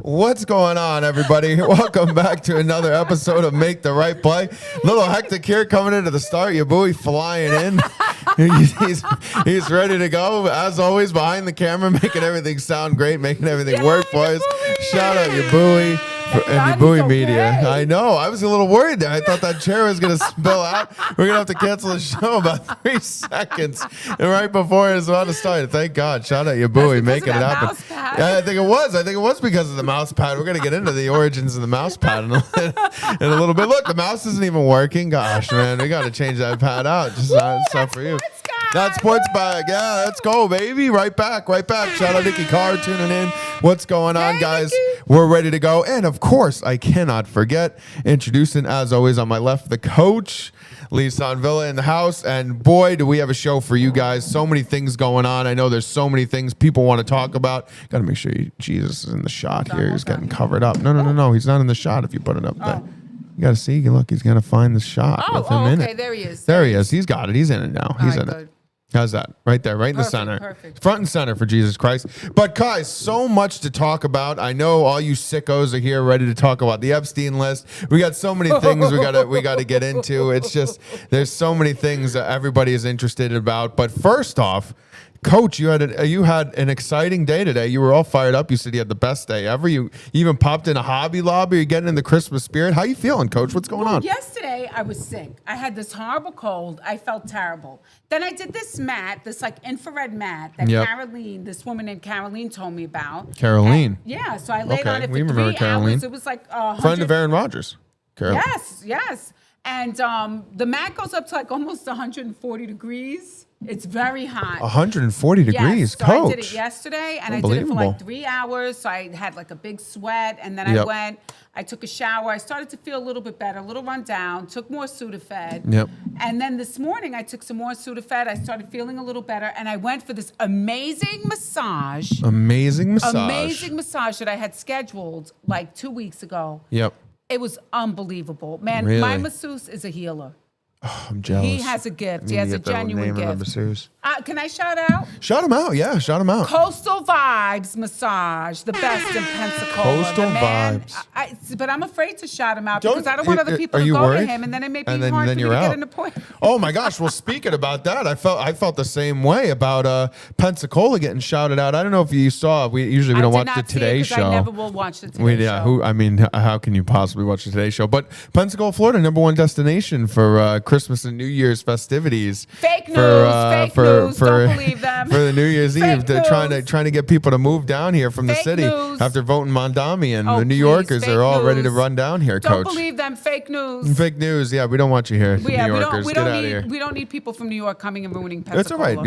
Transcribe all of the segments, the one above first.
What's going on, everybody? Welcome back to another episode of Make the Right Play. Little hectic here coming into the start. Your buoy flying in. He's ready to go. As always, behind the camera, making everything sound great, making everything work for us. Shout out your buoy. And your buoy media. I know. I was a little worried there. I thought that chair was going to spill out. We're going to have to cancel the show about 3 seconds. And right before it was about to start. Thank God. Shout out your buoy making it happen. Yeah, I think it was. I think it was because of the mouse pad. We're going to get into the origins of the mouse pad in a little bit. Look, the mouse isn't even working. Gosh, man. We got to change that pad out. Just it's not for you. That's Sports Bag. Yeah, let's go, baby. Right back. Shout out Nikki Carr tuning in. What's going on, guys? We're ready to go. And, of course, I cannot forget introducing, as always, on my left, the coach, Lisa Villa in the house. And, boy, do we have a show for you guys. So many things going on. I know there's so many things people want to talk about. Got to make sure Jesus is in the shot here. He's getting covered up. No. He's not in the shot if you put it up there. You got to see. Look, he's going to find the shot with him in it. There he is. There he is. He's got it. He's in it now. He's in it. How's that? Right there, right in the center. Perfect. Front and center for Jesus Christ. But guys, so much to talk about. I know all you sickos are here ready to talk about the Epstein List. We got so many things we got to get into. It's just there's so many things that everybody is interested about. But first off, Coach, you had an exciting day today. You were all fired up. You said you had the best day ever. You even popped in a Hobby Lobby. You're getting in the Christmas spirit. How you feeling, Coach? What's going on? Yesterday, I was sick. I had this horrible cold. I felt terrible. Then I did this mat, this like infrared mat that Caroline, this woman named Caroline, told me about. Caroline? Yeah, so I laid on it for we 3 remember Caroline. hours. It was like friend of Aaron Rodgers. Caroline. Yes. And the mat goes up to like almost 140 degrees. It's very hot. 140 degrees, yes, so Coach. I did it yesterday, and I did it for like 3 hours. So I had like a big sweat, and then I took a shower. I started to feel a little bit better, a little run down, took more Sudafed. Yep. And then this morning, I took some more Sudafed. I started feeling a little better, and I went for this amazing massage. Amazing massage that I had scheduled like 2 weeks ago. Yep. It was unbelievable. Man, really? My masseuse is a healer. Oh, I'm jealous. He has a gift. He has a genuine gift. Can I shout out? Shout him out. Yeah, shout him out. Coastal Vibes Massage, the best in Pensacola. Coastal Vibes. But I'm afraid to shout him out because I don't want other people to go to him, and then it may be hard for me to get an appointment. Oh my gosh! Well, speaking about that, I felt the same way about Pensacola getting shouted out. I don't know if you saw. We don't watch the Today Show. I never will watch the Today Show. How can you possibly watch the Today Show? But Pensacola, Florida, #1 destination for Christmas and New Year's festivities. Fake news. Fake news. Don't believe them. For the New Year's Eve, they're trying to get people to move down here from the city after voting Mandami, and the New Yorkers are all ready to run down here, Coach. Don't believe them. Fake news. Fake news. Yeah, we don't want you here, New Yorkers. Get out of here. We don't need people from New York coming and ruining Pensacola. That's all right.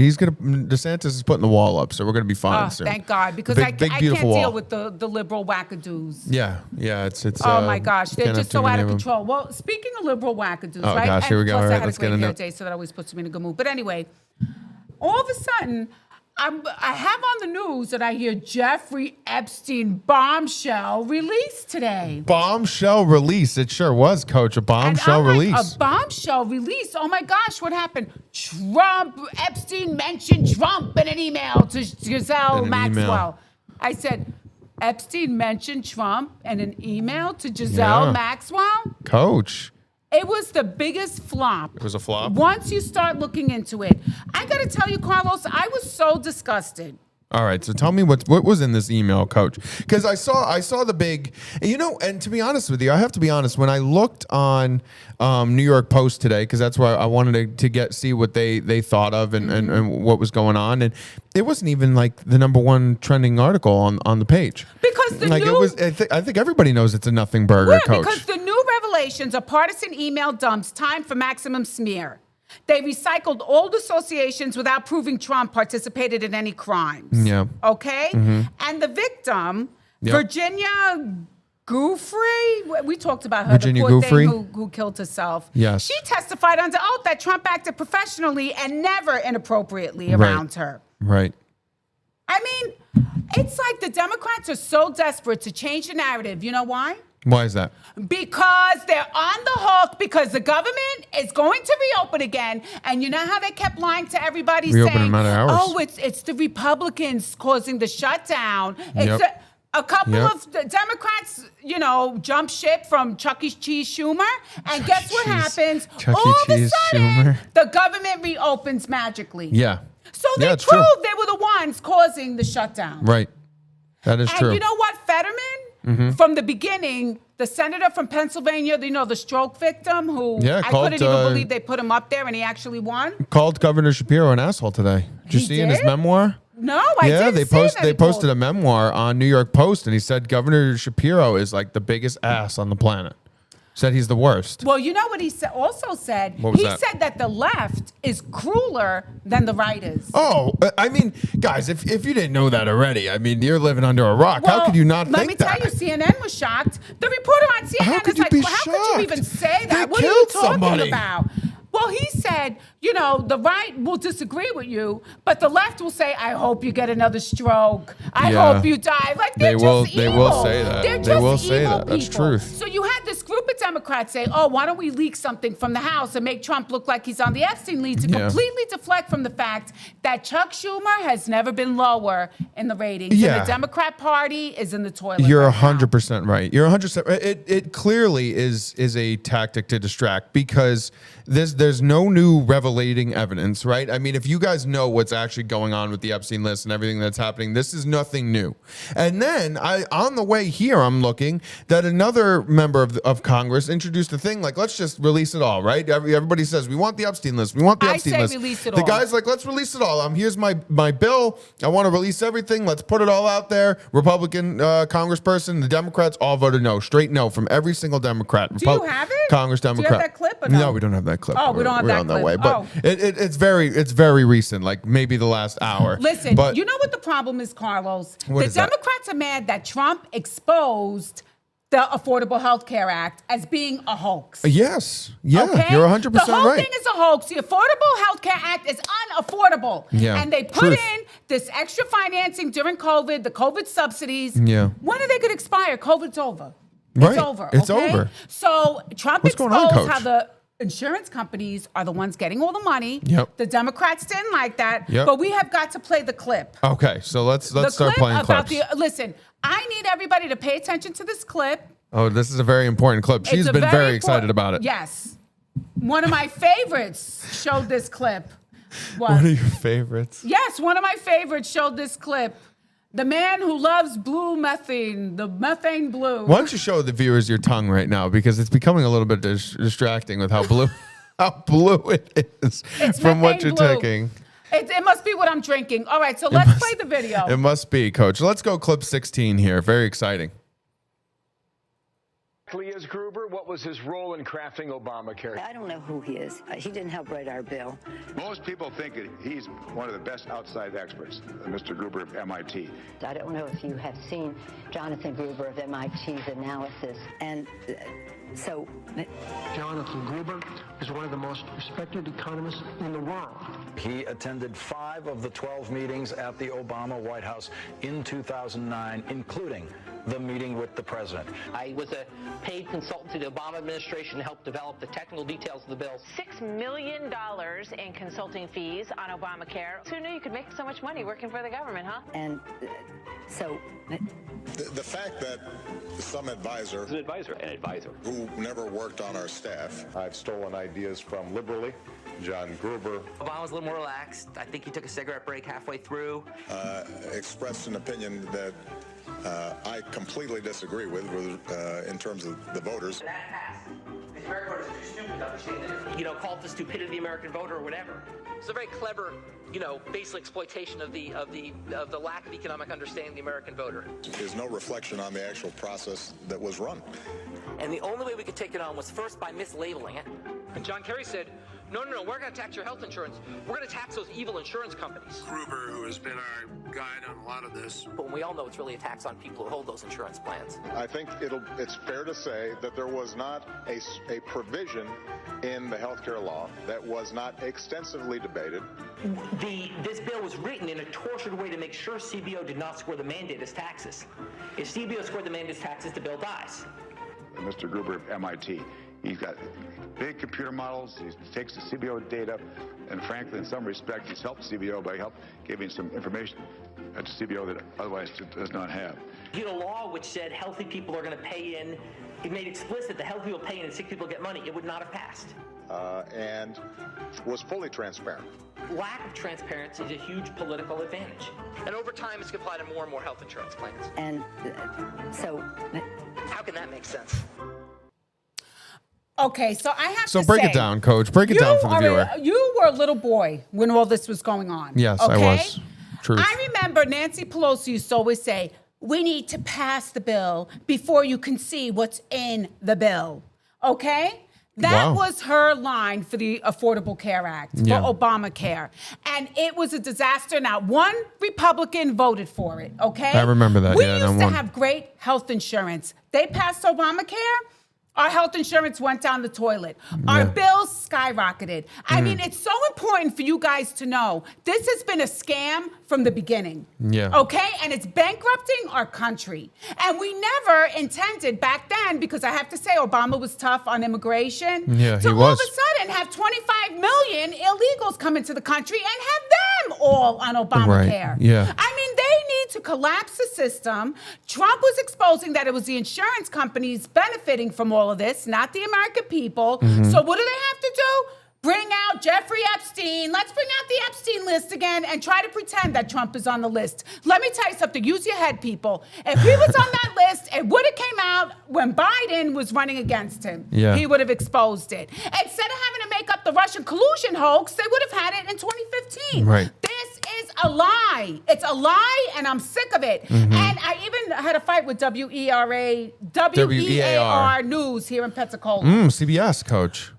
DeSantis is putting the wall up, so we're gonna be fine soon. Thank God, because I can't deal with the liberal wackadoos. Yeah. It's. Oh my gosh, they're just so out of control. Well, speaking of liberal wackadoos, right? Gosh, here we go. Plus, all right, I had let's a great get hair day, so that always puts me in a good mood. But anyway, all of a sudden, I have on the news that I hear Jeffrey Epstein bombshell released today. Bombshell release. It sure was, Coach. A bombshell release. A bombshell release. Oh my gosh, what happened? Epstein mentioned Trump in an email to Giselle Maxwell. I said, Epstein mentioned Trump in an email to Giselle Maxwell? Coach. It was the biggest flop. It was a flop? Once you start looking into it. I got to tell you, Carlos, I was so disgusted. All right, so tell me what was in this email, Coach? Because I saw the big, and to be honest with you, I have to be honest. When I looked on New York Post today, because that's where I wanted to see what they thought of and what was going on, and it wasn't even like the #1 trending article on the page. Because I think everybody knows it's a nothing burger, Coach. Because the new revelations are partisan email dumps, time for maximum smear. They recycled old associations without proving Trump participated in any crimes. Yeah. Okay? Mm-hmm. And the victim, Virginia Giuffre, we talked about her, Virginia the poor Giuffre? thing who killed herself. Yes. She testified under oath that Trump acted professionally and never inappropriately around her. Right. I mean, it's like the Democrats are so desperate to change the narrative. You know why? Why is that? Because they're on the hook because the government is going to reopen again. And you know how they kept lying to everybody Reopen in a saying, matter of hours. oh, it's the Republicans causing the shutdown. A couple of Democrats, jump ship from Chuck E. Cheese Schumer. And guess what happens? Chuck E. All of a Cheese sudden, Schumer. the government reopens magically. Yeah. So they it's proved true. they were the ones causing the shutdown. Right. That is true. And you know what? Fetterman, from the beginning, the senator from Pennsylvania, the stroke victim who I couldn't even believe they put him up there and he actually won. Called Governor Shapiro an asshole today. Did you see in his memoir? No, I didn't see that. They posted a memoir on New York Post, and he said Governor Shapiro is like the biggest ass on the planet. Said he's the worst. Well, you know what he also said? What was he that? said that the left is crueler than the right is. Oh, I mean, guys, if you didn't know that already, I mean, you're living under a rock. Well, how could you not think that? Let me tell you, CNN was shocked. The reporter on CNN How could is you like, be well, how could you even shocked? say that? They What are you killed talking somebody. about? Well, he said, the right will disagree with you, but the left will say, I hope you get another stroke. I hope you die. Like, they're just evil. They will say that. They're just They will say evil that. That's people. truth. So you had this group of Democrats say, oh, why don't we leak something from the House and make Trump look like he's on the Epstein List to completely deflect from the fact that Chuck Schumer has never been lower in the ratings. Yeah. And the Democrat Party is in the toilet. You're right now. 100% right. You're 100%. It clearly is a tactic to distract because there's no new revelating evidence, right? I mean, if you guys know what's actually going on with the Epstein List and everything that's happening, this is nothing new. And then on the way here, I'm looking that another member of Congress introduced a thing like, let's just release it all, right? Everybody says we want the Epstein List. We want the Epstein List. Release it the all. guy's like, let's release it all. Here's my bill. I want to release everything. Let's put it all out there. Republican congressperson, the Democrats all voted no, straight no from every single Democrat. Do you have it? Congress Democrat. Do you have that clip or no? No, we don't have that clip. Oh, we don't have that on that clip. way. But Oh. it's very recent, like maybe the last hour. Listen, but you know what the problem is, Carlos? What The is that? Democrats are mad that Trump exposed the Affordable Health Care Act as being a hoax. Yes. Yeah, Okay? you're 100% The whole right. thing is a hoax. The Affordable Health Care Act is unaffordable. Yeah. And they put Truth. in this extra financing during COVID, the COVID subsidies. Yeah. When are they going to expire? COVID's over. Right. It's over. It's okay? over. So Trump What's going on, exposed Coach? how the insurance companies are the ones getting all the money. Yep. The Democrats didn't like that. Yep. But we have got to play the clip. Okay, so let's The start clip playing about clips. listen, I need everybody to pay attention to this clip. Oh, this is a very important clip. She's It's a been very important- excited about it. Yes. One of my favorites showed this clip. What? One of your favorites. Yes, one of my favorites showed this clip. The man who loves blue methane, the methane blue. Why don't you show the viewers your tongue right now because it's becoming a little bit distracting with how blue it is It's from what methane you're blue. taking. It must be what I'm drinking. All right, so let's play the video. It must be, Coach. Let's go clip 16 here. Very exciting. Is Gruber, what was his role in crafting Obamacare? I don't know who he is. He didn't help write our bill. Most people think that he's one of the best outside experts, Mr. Gruber of MIT. I don't know if you have seen Jonathan Gruber of MIT's analysis. And so... Jonathan Gruber is one of the most respected economists in the world. He attended 5 of the 12 meetings at the Obama White House in 2009, including the meeting with the president. I was a paid consultant to the Obama administration to help develop the technical details of the bill. $6 million in consulting fees on Obamacare. Who knew you could make so much money working for the government, huh? And so... The fact that some advisor, An advisor. who never worked on our staff, I've stolen ideas from liberally, John Gruber, Obama was a little more relaxed. I think he took a cigarette break halfway through. expressed an opinion that I completely disagree with in terms of the voters. That passed. The American voters are too stupid to understand it. Call it the stupidity of the American voter or whatever. It's a very clever, basic exploitation of the lack of economic understanding of the American voter. There's no reflection on the actual process that was run. And the only way we could take it on was first by mislabeling it. And John Kerry said, no, we're going to tax your health insurance. We're going to tax those evil insurance companies. Gruber, who has been our guide on a lot of this. But we all know it's really a tax on people who hold those insurance plans. I think it's fair to say that there was not a provision in the healthcare law that was not extensively debated. This bill was written in a tortured way to make sure CBO did not score the mandate as taxes. If CBO scored the mandate as taxes, the bill dies. Mr. Gruber of MIT, He's got big computer models. He takes the CBO data, and frankly, in some respects, he's helped CBO by giving some information to CBO that otherwise it does not have. You had a law which said healthy people are going to pay in. It made explicit that healthy people pay in and sick people get money. It would not have passed. And was fully transparent. Lack of transparency is a huge political advantage. And over time, it's going to apply to more and more health insurance plans. And so... How can that make sense? Okay, so I have to So break say, it down, Coach. Break it down for the viewer. You were a little boy when all this was going on. Yes, okay? I was. Truth. I remember Nancy Pelosi used to always say, we need to pass the bill before you can see what's in the bill. Okay? That was her line for the Affordable Care Act, for Obamacare. And it was a disaster. Not one Republican voted for it, okay? I remember that, We yeah, used not to one. have great health insurance. They passed Obamacare. Our health insurance went down the toilet. Our bills skyrocketed. I mean, it's so important for you guys to know this has been a scam from the beginning. Yeah. Okay? And it's bankrupting our country. And we never intended back then, because I have to say, Obama was tough on immigration. Yeah, to he all was. of a sudden have 25 million illegals come into the country and have them all on Obamacare. Right. Yeah. I mean, they need to collapse the system. Trump was exposing that it was the insurance companies benefiting from all of this, not the American people. So what do they have to do? Bring out Jeffrey Epstein. Let's bring out the Epstein list again and try to pretend that Trump is on the list. Let me tell you something. Use your head, people. If he was on that list, it would have came out when Biden was running against him. Yeah. He would have exposed it. Instead of having to make up the Russian collusion hoax, they would have had it in 2015. Right. This is a lie. It's a lie, and I'm sick of it. And I even had a fight with WEAR News here in Pensacola. CBS, Coach.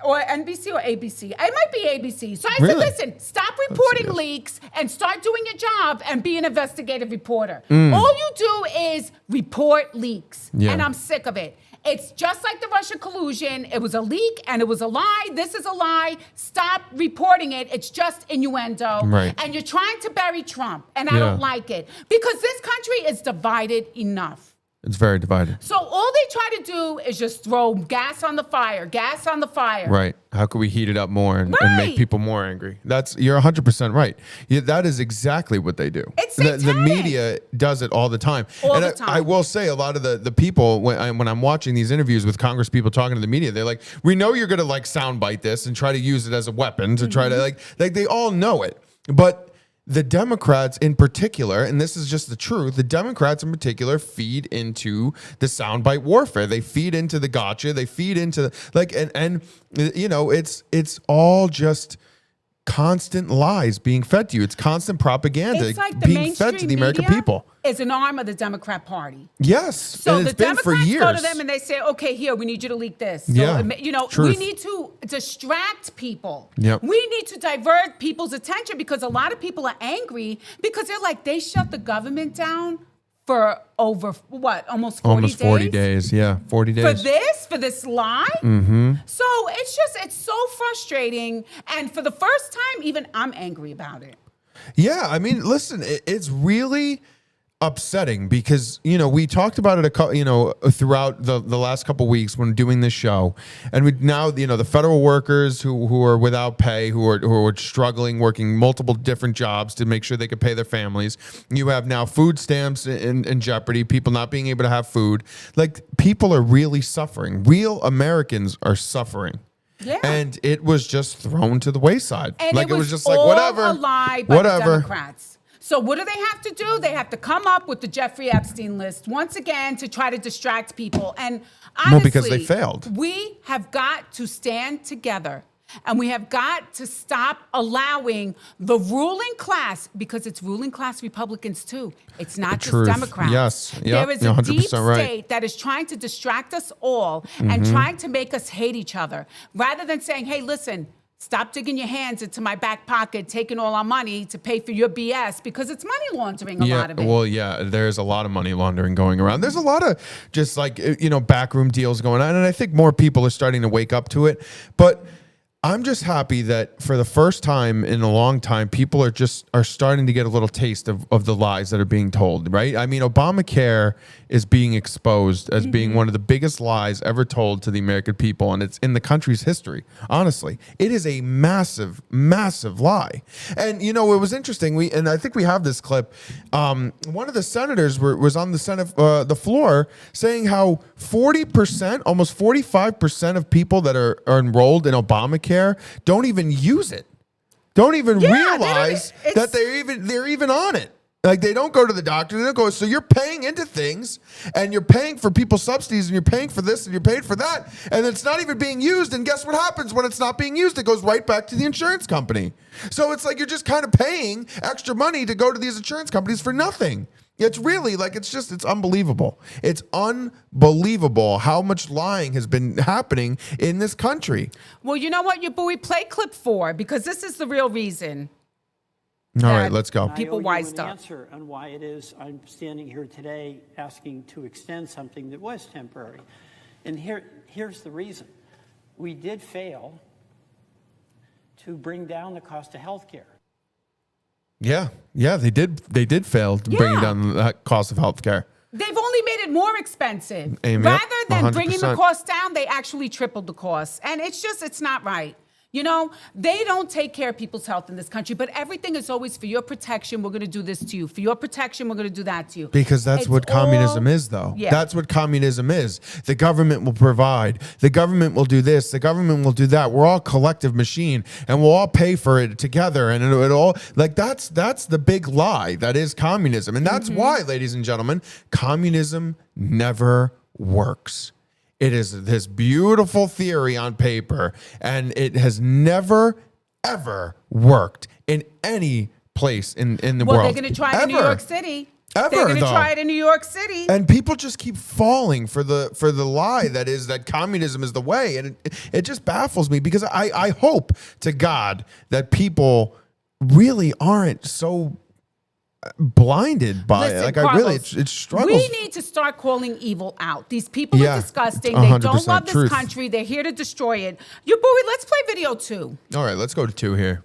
Or NBC or ABC. It might be ABC. So I Really? said, listen, stop reporting leaks and start doing your job and be an investigative reporter. All you do is report leaks. Yeah. And I'm sick of it. It's just like the Russian collusion. It was a leak and it was a lie. This is a lie. Stop reporting it. It's just innuendo. Right. And you're trying to bury Trump. And I don't like it. Because this country is divided enough. It's very divided. So all they try to do is just throw gas on the fire. Right. How can we heat it up more and make people more angry? You're 100% right. That is exactly what they do. It's the media does it all the time. I will say a lot of the people, when I'm watching these interviews with Congress people talking to the media, they're like, we know you're going to like soundbite this and try to use it as a weapon to try to like they all know it. But the Democrats in particular, and this is just the truth, the Democrats in particular feed into the soundbite warfare. They feed into the gotcha. They feed into and you know, it's all just constant lies being fed to you. It's constant propaganda It's like the being fed to the American media people. Is an arm of the Democrat Party. Yes, So and the it's been for Democrats years. go to them and they say, okay, here, we need you to leak this. So, Yeah, you know, truth. we need to distract people. Yep. We need to divert people's attention because a lot of people are angry because they're like, they shut the government down for over, almost 40 days? Almost 40 days, yeah, 40 days. For this lie? So it's so frustrating. And for the first time, even I'm angry about it. Yeah, I mean, listen, it's really upsetting because, you know, we talked about it, throughout the last couple of weeks when doing this show. And we now, you know, the federal workers who are without pay, who are struggling, working multiple different jobs to make sure they could pay their families. You have now food stamps in jeopardy, people not being able to have food. Like, people are really suffering. Real Americans are suffering. Yeah. And it was just thrown to the wayside. And like, it was just like, all whatever. A lie by the Democrats. So what do they have to do? They have to come up with the Jeffrey Epstein list once again to try to distract people. And honestly, because they failed. We have got to stand together. And we have got to stop allowing the ruling class, because it's ruling class Republicans too. It's not just Democrats. Yes. Yep. There is You're a deep 100% right. state that is trying to distract us all and trying to make us hate each other. Rather than saying, hey, listen, stop digging your hands into my back pocket, taking all our money to pay for your BS, because it's money laundering, a lot of it. Well, yeah, there's a lot of money laundering going around. There's a lot of just like, you know, backroom deals going on. And I think more people are starting to wake up to it. But I'm just happy that for the first time in a long time, people are starting to get a little taste of the lies that are being told, right? I mean, Obamacare is being exposed as being one of the biggest lies ever told to the American people, and it's in the country's history. Honestly, it is a massive, massive lie. And it was interesting. I think we have this clip. One of the senators was on the Senate the floor saying how 40%, almost 45% of people that are enrolled in Obamacare don't even use it. Don't even realize that they're even on it. Like, they don't go to the doctor. They don't go. So you're paying into things, and you're paying for people's subsidies, and you're paying for this, and you're paying for that, and it's not even being used. And guess what happens when it's not being used? It goes right back to the insurance company. So it's like you're just kind of paying extra money to go to these insurance companies for nothing. It's really it's unbelievable. It's unbelievable how much lying has been happening in this country. Well, you know what, we play clip 4 because this is the real reason. All right, let's go. People wised up. Answer on why it is I'm standing here today asking to extend something that was temporary. And here's the reason. We did fail to bring down the cost of health care. Yeah, they did fail to bring down the cost of health care. They've only made it more expensive. Rather than bringing the cost down, they actually tripled the cost. And it's not right. They don't take care of people's health in this country, but everything is always for your protection. We're going to do this to you. For your protection, we're going to do that to you. Because that's what communism is, though. Yeah. That's what communism is. The government will provide. The government will do this. The government will do that. We're all a collective machine, and we'll all pay for it together. And it all that's the big lie that is communism. And that's why, ladies and gentlemen, communism never works. It is this beautiful theory on paper, and it has never, ever worked in any place in the world. Well, they're going to try it in New York City. They're going to try it in New York City. And people just keep falling for the lie that communism is the way. And it just baffles me because I hope to God that people really aren't so blinded by it. Like, Carlos, it struggles. We need to start calling evil out. These people are disgusting. They don't love this country. They're here to destroy it. Let's play video 2. All right, let's go to 2 here.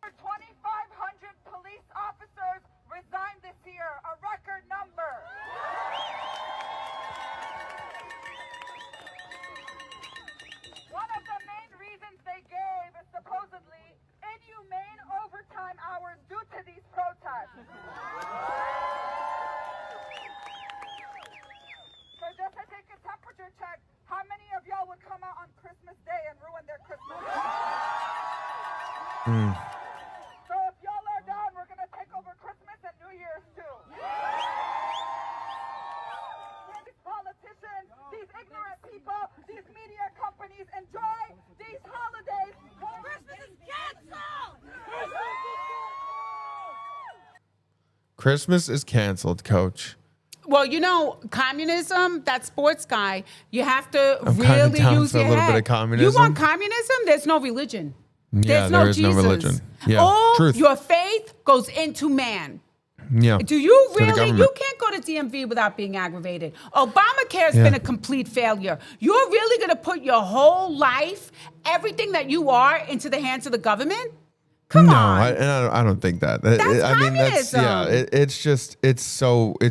2,500 police officers resigned this year, a record number. One of the main reasons they gave is supposedly inhumane overtime hours due to these protests. So just to take a temperature check, how many of y'all would come out on Christmas Day and ruin their Christmas? So if y'all are down, we're going to take over Christmas and New Year's too. These politicians, these ignorant people, these media companies enjoy these holidays. Christmas is canceled! Christmas is canceled, Coach. Well, communism, that sports guy, you have to I'm really use for your a little head. bit of communism. You want communism? There's no religion. Yeah, there is no religion. Yeah, all truth. your faith goes into man. Yeah. Do you really? You can't go to DMV without being aggravated. Obamacare has been a complete failure. You're really going to put your whole life, everything that you are, into the hands of the government? Come on. I don't think that. It's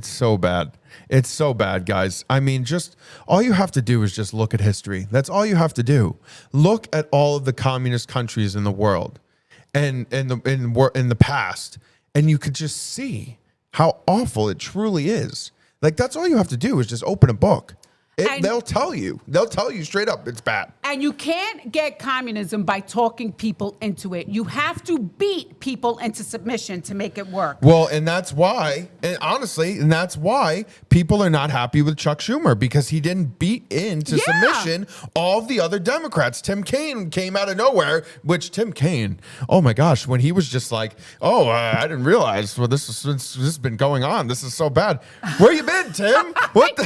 so bad. It's so bad, guys. I mean, just all you have to do is just look at history. That's all you have to do. Look at all of the communist countries in the world and in the past, and you could just see how awful it truly is. Like, that's all you have to do is just open a book. They'll tell you. They'll tell you straight up it's bad. And you can't get communism by talking people into it. You have to beat people into submission to make it work. Well, and that's why, that's why people are not happy with Chuck Schumer, because he didn't beat into submission all the other Democrats. Tim Kaine came out of nowhere, which Tim Kaine, oh my gosh, when he was just like, I didn't realize, this has been going on. This is so bad. Where you been, Tim? What the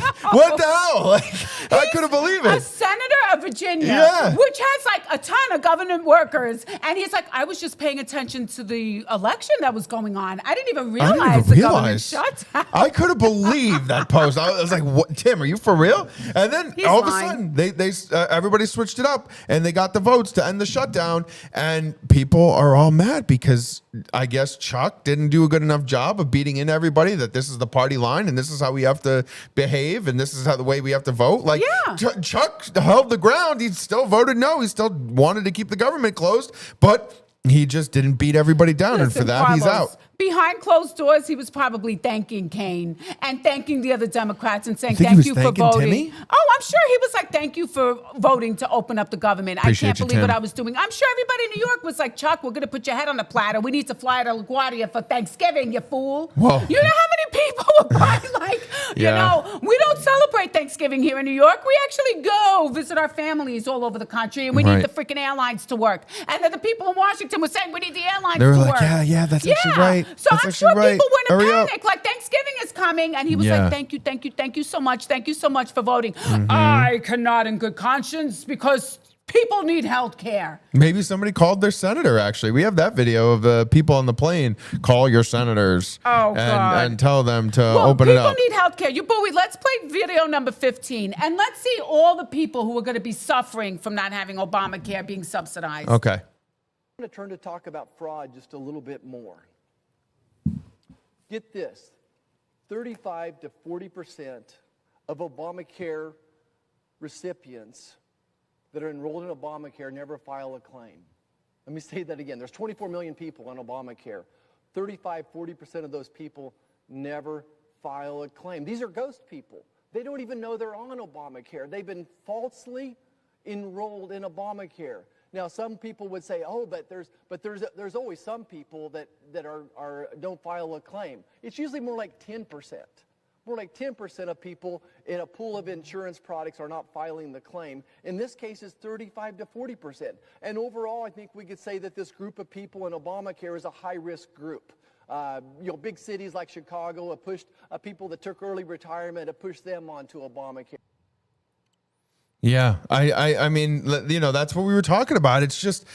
hell? I couldn't believe it. A senator of Virginia, which has like a ton of government workers. And he's like, I was just paying attention to the election that was going on. I didn't even realize the government shut down. I could have believed that post. I was like, "What, Tim? Are you for real?" And then all of a sudden, they everybody switched it up, and they got the votes to end the shutdown. And people are all mad because I guess Chuck didn't do a good enough job of beating in everybody that this is the party line and this is how we have to behave and this is how the way we have to vote. Like Chuck held the ground. He still voted no. He still wanted to keep the government closed, but he just didn't beat everybody down. And for that, Carlos, he's out. Behind closed doors, he was probably thanking Kane and thanking the other Democrats and saying, Think he thank was you for thanking voting. Timmy? Oh, I'm sure he was like, thank you for voting to open up the government. Appreciate I can't you, believe what Tim. I was doing. I'm sure everybody in New York was like, Chuck, we're going to put your head on a platter. We need to fly to LaGuardia for Thanksgiving, you fool. Whoa. You know how many people were probably like, you know, we don't celebrate Thanksgiving here in New York. We actually go visit our families all over the country and we need the freaking airlines to work. And then the people in Washington were saying, we need the airlines They were to like, work. yeah, that's actually right. So That's I'm actually sure right. people were in a Hurry up. panic, like Thanksgiving is coming. And he was like, thank you so much. Thank you so much for voting. I cannot in good conscience because people need health care. Maybe somebody called their senator, actually. We have that video of the people on the plane. Call your senators and tell them to open it up. People need health care. Let's play video number 15. And let's see all the people who are going to be suffering from not having Obamacare being subsidized. Okay. I'm going to turn to talk about fraud just a little bit more. Get this, 35 to 40% of Obamacare recipients that are enrolled in Obamacare never file a claim. Let me say that again. There's 24 million people on Obamacare. 35, 40% of those people never file a claim. These are ghost people. They don't even know they're on Obamacare. They've been falsely enrolled in Obamacare. Now, some people would say, "Oh, but there's always some people that don't file a claim." It's usually more like 10%. More like 10% of people in a pool of insurance products are not filing the claim. In this case, it's 35 to 40%. And overall, I think we could say that this group of people in Obamacare is a high-risk group. Big cities like Chicago have pushed people that took early retirement, have pushed them onto Obamacare. Yeah, I mean, that's what we were talking about. It's just,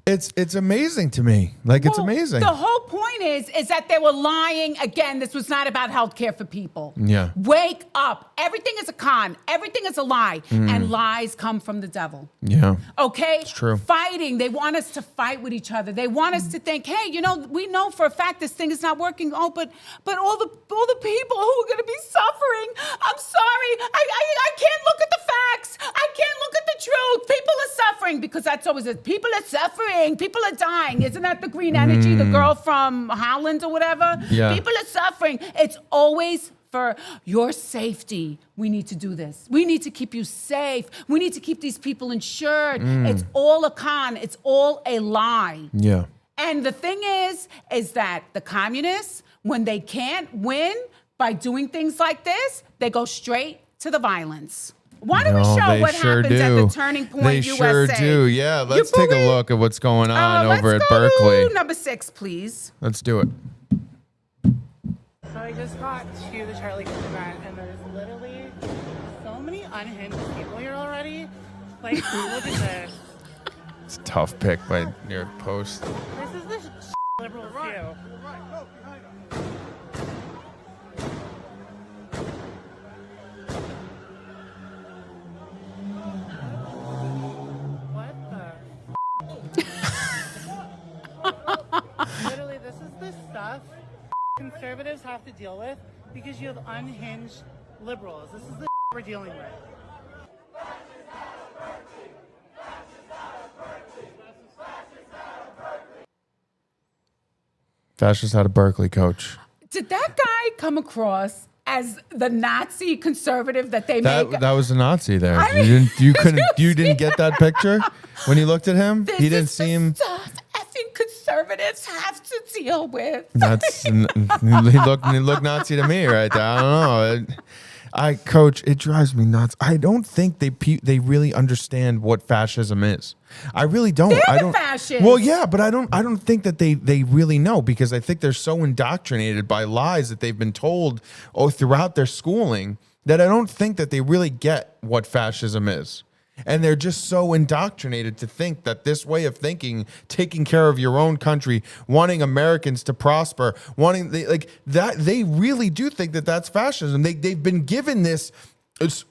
it's amazing to me. Like, it's amazing. The whole point is that they were lying. Again, this was not about health care for people. Yeah. Wake up. Everything is a con. Everything is a lie. And lies come from the devil. Yeah. Okay? It's true. Fighting. They want us to fight with each other. They want us to think, hey, we know for a fact this thing is not working. Oh, but all the people who are going to be suffering, I'm sorry. I can't look at the facts. I can't look at the truth. People are suffering because that's always it. People are suffering. People are dying. Isn't that the green energy, the girl from Holland or whatever? Yeah. People are suffering. It's always for your safety. We need to do this. We need to keep you safe. We need to keep these people insured. It's all a con. It's all a lie. Yeah. And the thing is that the communists, when they can't win by doing things like this, they go straight to the violence. Why don't we show what happens at the Turning Point They USA? sure do. Yeah, let's take a look at what's going on over at Berkeley. Let's go to number 6, please. Let's do it. So I just got to the Charlie Kirk event, and there's literally so many unhinged people here already. Like, look at this. It's a tough pick by New York Post. This is the liberal view. Literally, this is the stuff conservatives have to deal with because you have unhinged liberals. This is the we're dealing with. Fascist out of Berkeley, coach. Did that guy come across as the Nazi conservative that they make? That was a Nazi there. I mean, You didn't get that picture when you looked at him? He didn't seem. Stuff effing conservatives have to deal with. He looked Nazi to me right there. I don't know. Coach, it drives me nuts. I don't think they really understand what fascism is. I really don't. They're the fascists. Well, yeah, but I don't think that they really know, because I think they're so indoctrinated by lies that they've been told throughout their schooling that I don't think that they really get what fascism is. And they're just so indoctrinated to think that this way of thinking, taking care of your own country, wanting Americans to prosper, they really do think that that's fascism. They've been given this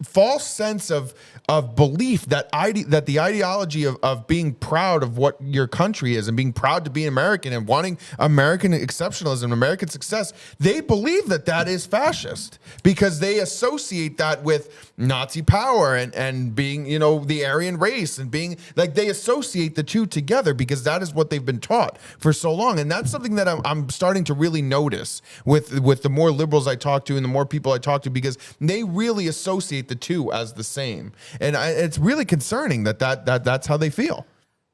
false sense of belief that the ideology of being proud of what your country is and being proud to be American and wanting American exceptionalism, American success, they believe that is fascist because they associate that with Nazi power and being, the Aryan race and being like, they associate the two together because that is what they've been taught for so long. And that's something that I'm starting to really notice with the more liberals I talk to and the more people I talk to, because they really associate the two as the same. And it's really concerning that's how they feel.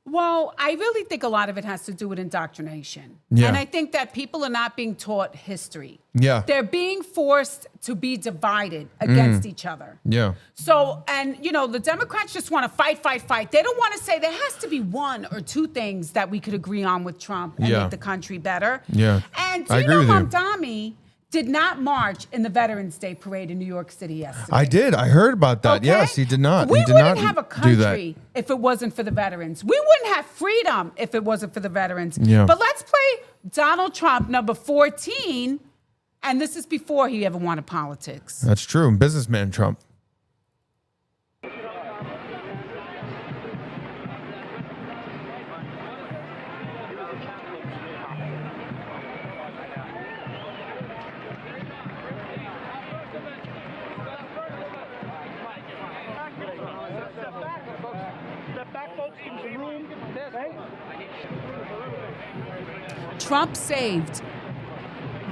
Well, I really think a lot of it has to do with indoctrination. Yeah. And I think that people are not being taught history. Yeah. They're being forced to be divided against each other. Yeah. So, and the Democrats just want to fight. They don't want to say there has to be one or two things that we could agree on with Trump and make the country better. Yeah. And I agree with you. Mamdani did not march in the Veterans Day parade in New York City yesterday. I did. I heard about that. Okay? Yes, he did not. We he did wouldn't not have a do that. country if it wasn't for the veterans. We wouldn't have freedom if it wasn't for the veterans. Yeah. But let's play Donald Trump, number 14, and this is before he ever wanted politics. That's true. Businessman Trump. Trump saved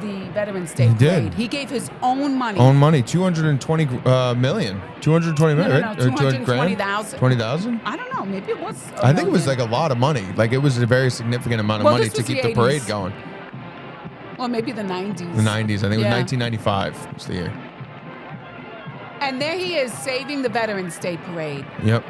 the Veterans Day He parade. did. He gave his own money. Own money, 220 million. 220 million, No, right? Or 220,000. 20,000? I don't know. Maybe it was. I think it was like a lot of money. Like it was a very significant amount of money this to was keep the the parade 80s. going. Well, maybe the 90s. The 90s. I think Yeah. it was 1995 was the year. And there he is saving the Veterans Day parade. Yep.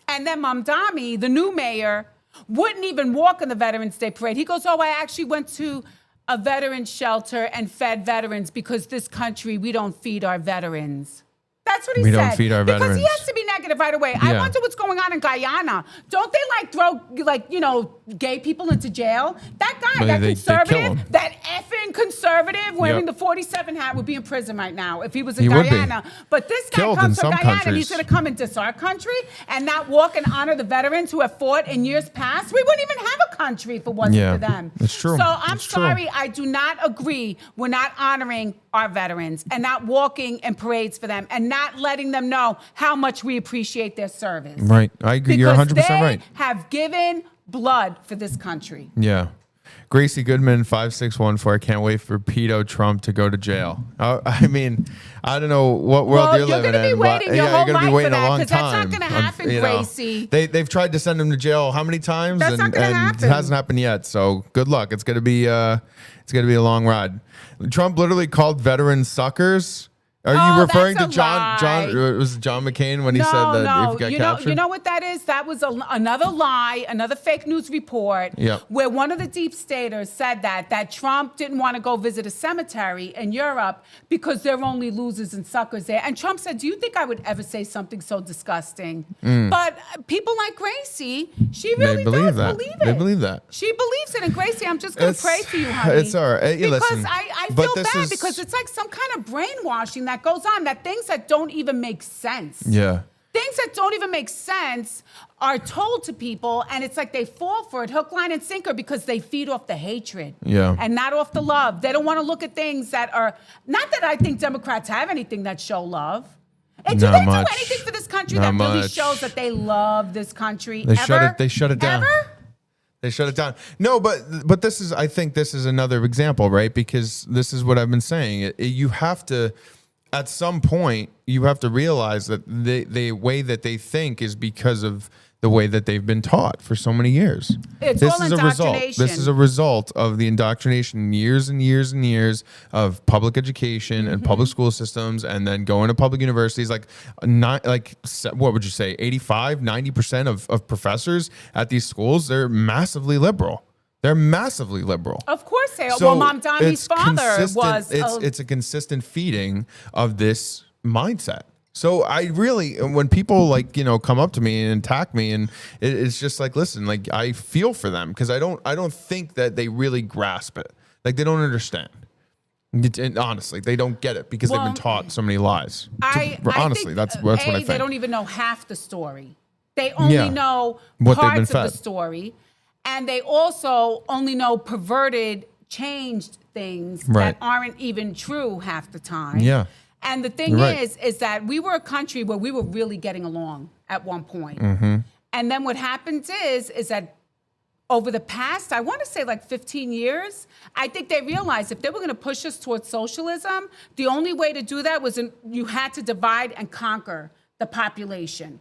And then Mamdani, the new mayor, wouldn't even walk in the Veterans Day parade. He goes, I actually went to a veterans shelter and fed veterans because this country, we don't feed our veterans. That's what he said. We don't feed our veterans. Because he has to be negative right away. I Yeah. wonder what's going on in Guyana. Don't they throw gay people into jail? That guy, Well, that they kill conservative, him. that effing conservative wearing Yep. the 47 hat would be in prison right now if he was in He would be. Guyana. But this guy Killed comes in from some Guyana and countries. he's going to come and diss our country and not walk and honor the veterans who have fought in years past. We wouldn't even have a country if it wasn't Yeah, for them. that's true. So I'm That's true. sorry, I do not agree. We're not honoring our veterans and not walking in parades for them and not letting them know how much we appreciate their service. Right. I agree. You're 100% right. They have given blood for this country. Yeah. Gracie Goodman, 5614. I can't wait for pedo Trump to go to jail. I mean, I don't know what world you're living gonna be in. waiting but your yeah, whole you're going to be life waiting for a that, long 'cause time. that's not gonna happen, Gracie. They've tried to send him to jail how many times? That's not gonna and happen. It hasn't happened yet. So good luck. It's going to be a long ride. Trump literally called veterans suckers. Are you referring to that's a John? lie. Was it John McCain when he said that if you got captured? You know what that is? That was another lie, another fake news report Yep. where one of the deep staters said that Trump didn't want to go visit a cemetery in Europe because there are only losers and suckers there. And Trump said, do you think I would ever say something so disgusting? But people like Gracie, she really does believe it. They believe that. She believes it. And Gracie, I'm just going to pray for you, honey. It's all right. Hey, Because listen, I but feel this bad is- because it's like some kind of brainwashing that goes on, that things that don't even make sense. Yeah. Things that don't even make sense are told to people, and it's like they fall for it, hook, line, and sinker, because they feed off the hatred Yeah. and not off the love. They don't want to look at things that are, not that I think Democrats have anything that show love. And do Not they much. do anything for this country Not that really much. shows that they love this country? They ever? shut it down. Ever? They shut it down. No, but this is, I think this is another example, right? Because this is what I've been saying. You have to, at some point, you have to realize that the way that they think is because of the way that they've been taught for so many years. It's This all is a result. indoctrination. This is a result of the indoctrination, years and years and years of public education and public school systems, and then going to public universities. What would you say? 85, 90% of professors at these schools, they're massively liberal. They're massively liberal. Of course they are. So Well, Mamdani's it's father consistent- was. It's a consistent feeding of this mindset. So I really, when people like, come up to me and attack me, and it's just like, listen, like I feel for them because I don't think that they really grasp it. Like they don't understand. And honestly, they don't get it because they've been taught so many lies. Honestly, that's what I think. They don't even know half the story. They only know what parts of the story. And they also only know perverted, changed things that aren't even true half the time. Yeah. And the thing is that we were a country where we were really getting along at one point. Mm-hmm. And then what happens is that over the past, I want to say like 15 years, I think they realized if they were going to push us towards socialism, the only way to do that was you had to divide and conquer the population.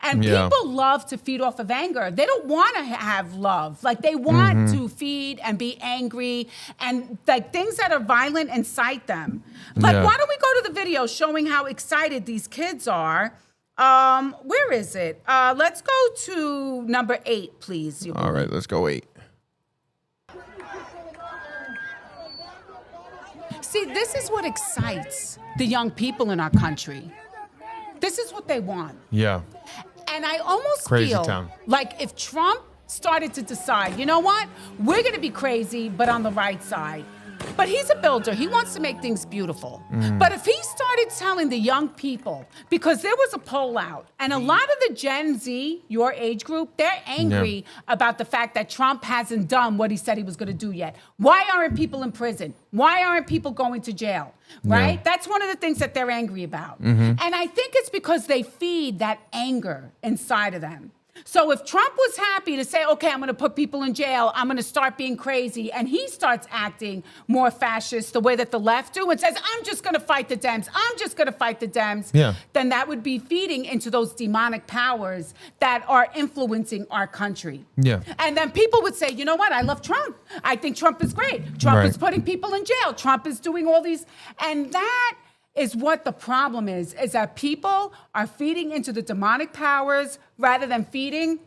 And people love to feed off of anger. They don't want to have love. Like they want to feed and be angry and like things that are violent incite them. Like why don't we go to the video showing how excited these kids are? Where is it? Let's go to number 8, please. All right, let's go 8. See, this is what excites the young people in our country. This is what they want. Yeah. And I almost feel like if Trump started to decide, you know what, we're going to be crazy, but on the right side. But he's a builder. He wants to make things beautiful. But if he started telling the young people, because there was a poll out, and a lot of the Gen Z, your age group, they're angry about the fact that Trump hasn't done what he said he was going to do yet. Why aren't people in prison? Why aren't people going to jail? Right? Yeah. That's one of the things that they're angry about. And I think it's because they feed that anger inside of them. So if Trump was happy to say, okay, I'm going to put people in jail, I'm going to start being crazy, and he starts acting more fascist the way that the left do and says, I'm just going to fight the Dems, I'm just going to fight the Dems, then that would be feeding into those demonic powers that are influencing our country. And then people would say, you know what, I love Trump. I think Trump is great. Trump is putting people in jail. Trump is doing all these. And that is what the problem is that people are feeding into the demonic powers rather than feeding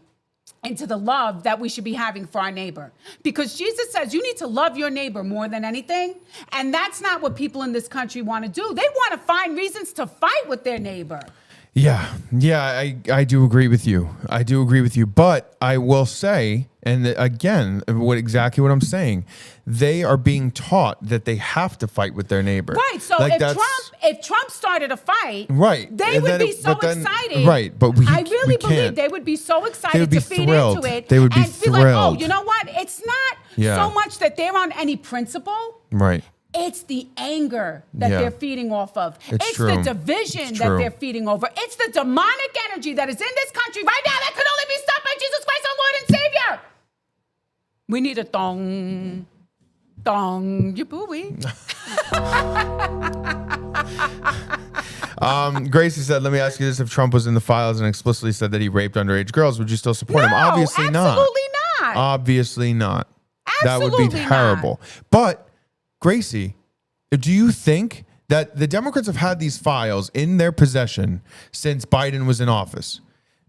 into the love that we should be having for our neighbor. Because Jesus says you need to love your neighbor more than anything. And that's not what people in this country want to do. They want to find reasons to fight with their neighbor. Yeah, I do agree with you. But I will say, and again, exactly what I'm saying, they are being taught that they have to fight with their neighbor. Right. So like if Trump started a fight, they would be so excited. Right. But I really believe they would be so excited to feed into it. They would be thrilled. Like, oh, you know what? It's not so much that they're on any principle. Right. It's the anger that they're feeding off of. It's the division that they're feeding over. It's the demonic energy that is in this country right now that could only be stopped by Jesus Christ, our Lord and Savior. We need a thong, you booey. Gracie said, let me ask you this. If Trump was in the files and explicitly said that he raped underage girls, would you still support him? Obviously not. Obviously not. That would be terrible. But Gracie, do you think that the Democrats have had these files in their possession since Biden was in office?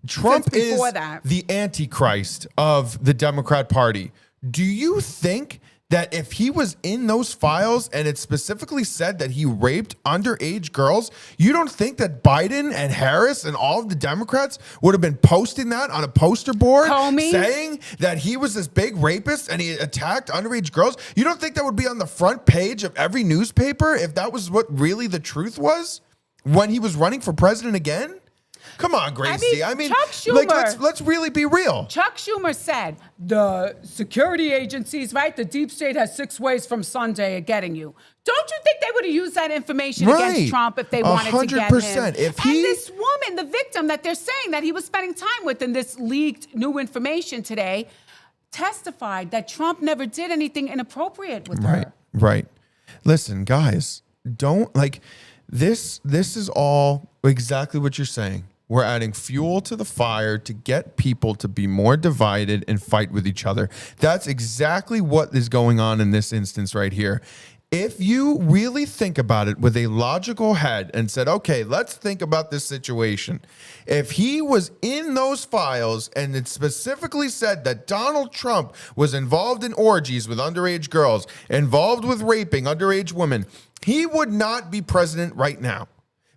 Trump is the Antichrist of the Democrat Party. Do you think that if he was in those files and it specifically said that he raped underage girls, you don't think that Biden and Harris and all of the Democrats would have been posting that on a poster board saying that he was this big rapist and he attacked underage girls? You don't think that would be on the front page of every newspaper if that was what really the truth was when he was running for president again? Come on, Gracie. I mean Chuck Schumer, like, let's really be real. Chuck Schumer said the security agencies, right? The deep state has 6 ways from Sunday of getting you. Don't you think they would have used that information against Trump if they wanted to get him? 100%. And this woman, the victim that they're saying that he was spending time with in this leaked new information today, testified that Trump never did anything inappropriate with her. Right. Listen, guys, don't like this. This is all exactly what you're saying. We're adding fuel to the fire to get people to be more divided and fight with each other. That's exactly what is going on in this instance right here. If you really think about it with a logical head and said, okay, let's think about this situation. If he was in those files and it specifically said that Donald Trump was involved in orgies with underage girls, involved with raping underage women, he would not be president right now.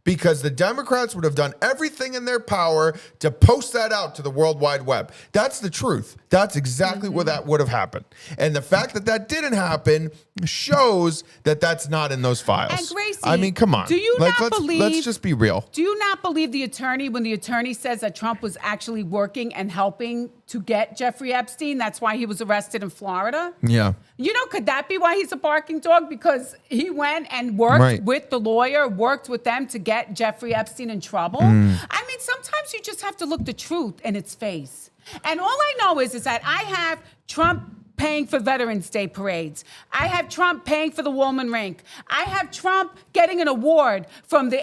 because the Democrats would have done everything in their power to post that out to the World Wide Web. That's the truth. That's exactly what that would have happened. And the fact that that didn't happen shows that that's not in those files. And Gracie, I mean, come on. Do you not believe? Let's just be real. Do you not believe the attorney when the attorney says that Trump was actually working and helping to get Jeffrey Epstein? That's why he was arrested in Florida. Yeah. You know, could that be why he's a barking dog? Because he went and worked with the lawyer, worked with them to get Jeffrey Epstein in trouble. I mean, sometimes you just have to look the truth in its face. And all I know is that I have Trump paying for Veterans Day parades. I have Trump paying for the Woolman Rink. I have Trump getting an award from the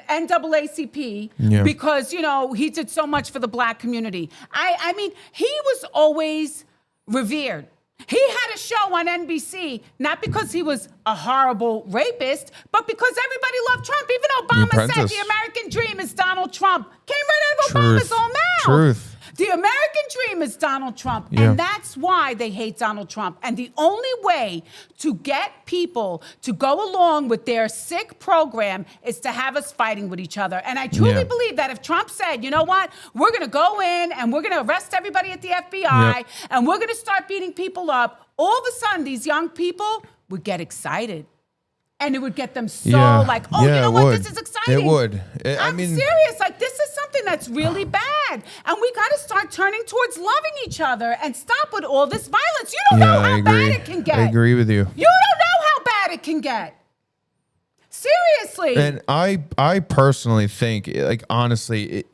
NAACP because, you know, he did so much for the black community. I mean, he was always revered. He had a show on NBC, not because he was a horrible rapist, but because everybody loved Trump. Even Obama said the American dream is Donald Trump. Came right out of Obama's own mouth. Truth. The American dream is Donald Trump. And that's why they hate Donald Trump. And the only way to get people to go along with their sick program is to have us fighting with each other. And I truly believe that if Trump said, you know what, we're going to go in and we're going to arrest everybody at the FBI and we're going to start beating people up, all of a sudden these young people would get excited. And it would get them so like, oh, you know what? This is exciting. It would. I'm serious. Like, this is something that's really bad. And we got to start turning towards loving each other and stop with all this violence. You don't know how bad it can get. I agree with you. You don't know how bad it can get. Seriously. And I personally think, like, honestly,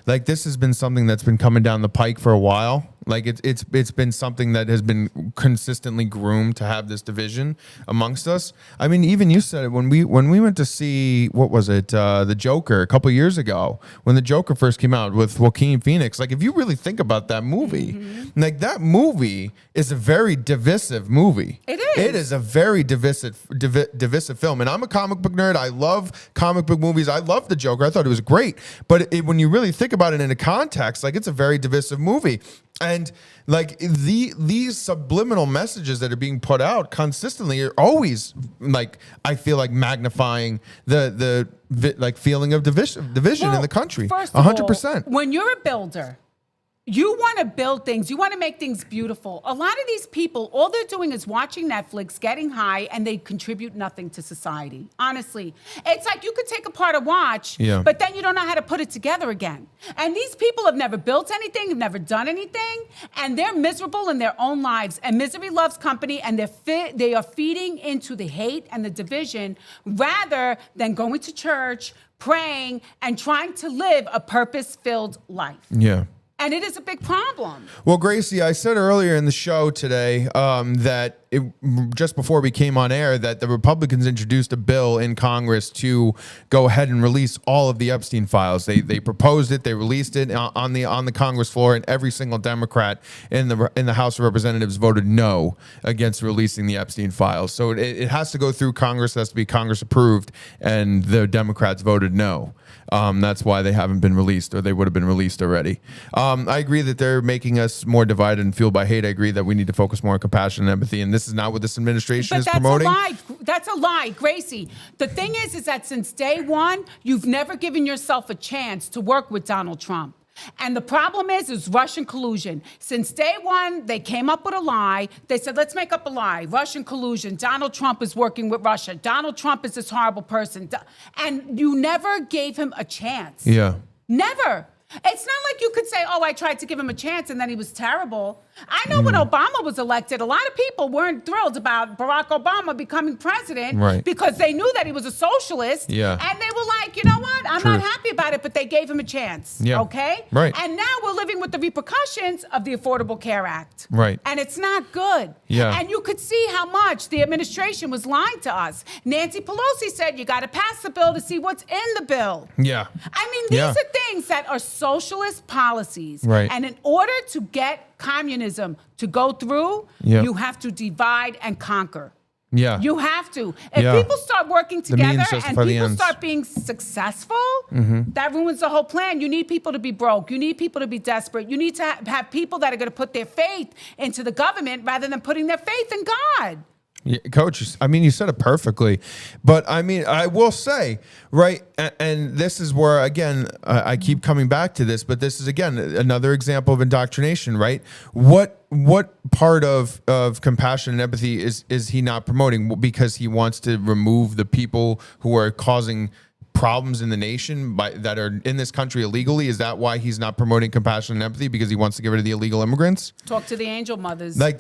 like, this has been something that's been coming down the pike for a while. Like, it's been something that has been consistently groomed to have this division amongst us. I mean, even you said it when we went to see, what was it, the Joker a couple years ago, when the Joker first came out with Joaquin Phoenix. Like, if you really think about that movie, like, that movie is a very divisive movie. It is. It is a very divisive film. And I'm a comic book nerd. I love comic book movies. I love the Joker. I thought it was great. But when you really think about it in a context, like, it's a very divisive movie. And like these subliminal messages that are being put out consistently are always, like, I feel like magnifying the like feeling of division in the country. 100%. When you're a builder, you want to build things. You want to make things beautiful. A lot of these people, all they're doing is watching Netflix, getting high, and they contribute nothing to society. Honestly, it's like you could take apart a watch, but then you don't know how to put it together again. And these people have never built anything, have never done anything, and they're miserable in their own lives. And misery loves company, and they are feeding into the hate and the division rather than going to church, praying, and trying to live a purpose-filled life. Yeah. And it is a big problem. Well, Gracie, I said earlier in the show today that just before we came on air that the Republicans introduced a bill in Congress to go ahead and release all of the Epstein files. They proposed it, they released it on the Congress floor, and every single Democrat in the House of Representatives voted no against releasing the Epstein files. So it has to go through Congress, it has to be Congress approved, and the Democrats voted no. That's why they haven't been released, or they would have been released already. I agree that they're making us more divided and fueled by hate. I agree that we need to focus more on compassion and empathy, and this is not what this administration is promoting. That's a lie, Gracie. The thing is that since day one, you've never given yourself a chance to work with Donald Trump. And the problem is Russian collusion. Since day one, they came up with a lie. They said, let's make up a lie. Russian collusion. Donald Trump is working with Russia. Donald Trump is this horrible person. And you never gave him a chance. Yeah. Never. It's not like you could say, oh, I tried to give him a chance and then he was terrible. I know when Obama was elected, a lot of people weren't thrilled about Barack Obama becoming president because they knew that he was a socialist. Yeah. And they were like, you know what? I'm not happy about it, but they gave him a chance. Yeah. Okay? Right. And now we're living with the repercussions of the Affordable Care Act. Right. And it's not good. Yeah. And you could see how much the administration was lying to us. Nancy Pelosi said, you got to pass the bill to see what's in the bill. Yeah. I mean, these are things that are socialist policies. Right. And in order to get communism to go through, you have to divide and conquer. Yeah. You have to. If people start working together and people ends. start being successful, that ruins the whole plan. You need people to be broke. You need people to be desperate. You need to have people that are going to put their faith into the government rather than putting their faith in God. Yeah, Coach, I mean, you said it perfectly, but I mean, I will say, right, and this is where, again, I keep coming back to this, but this is, again, another example of indoctrination, right? What part of compassion and empathy is he not promoting? Because he wants to remove the people who are causing problems in the nation that are in this country illegally? Is that why he's not promoting compassion and empathy? Because he wants to get rid of the illegal immigrants? Talk to the angel mothers. Like,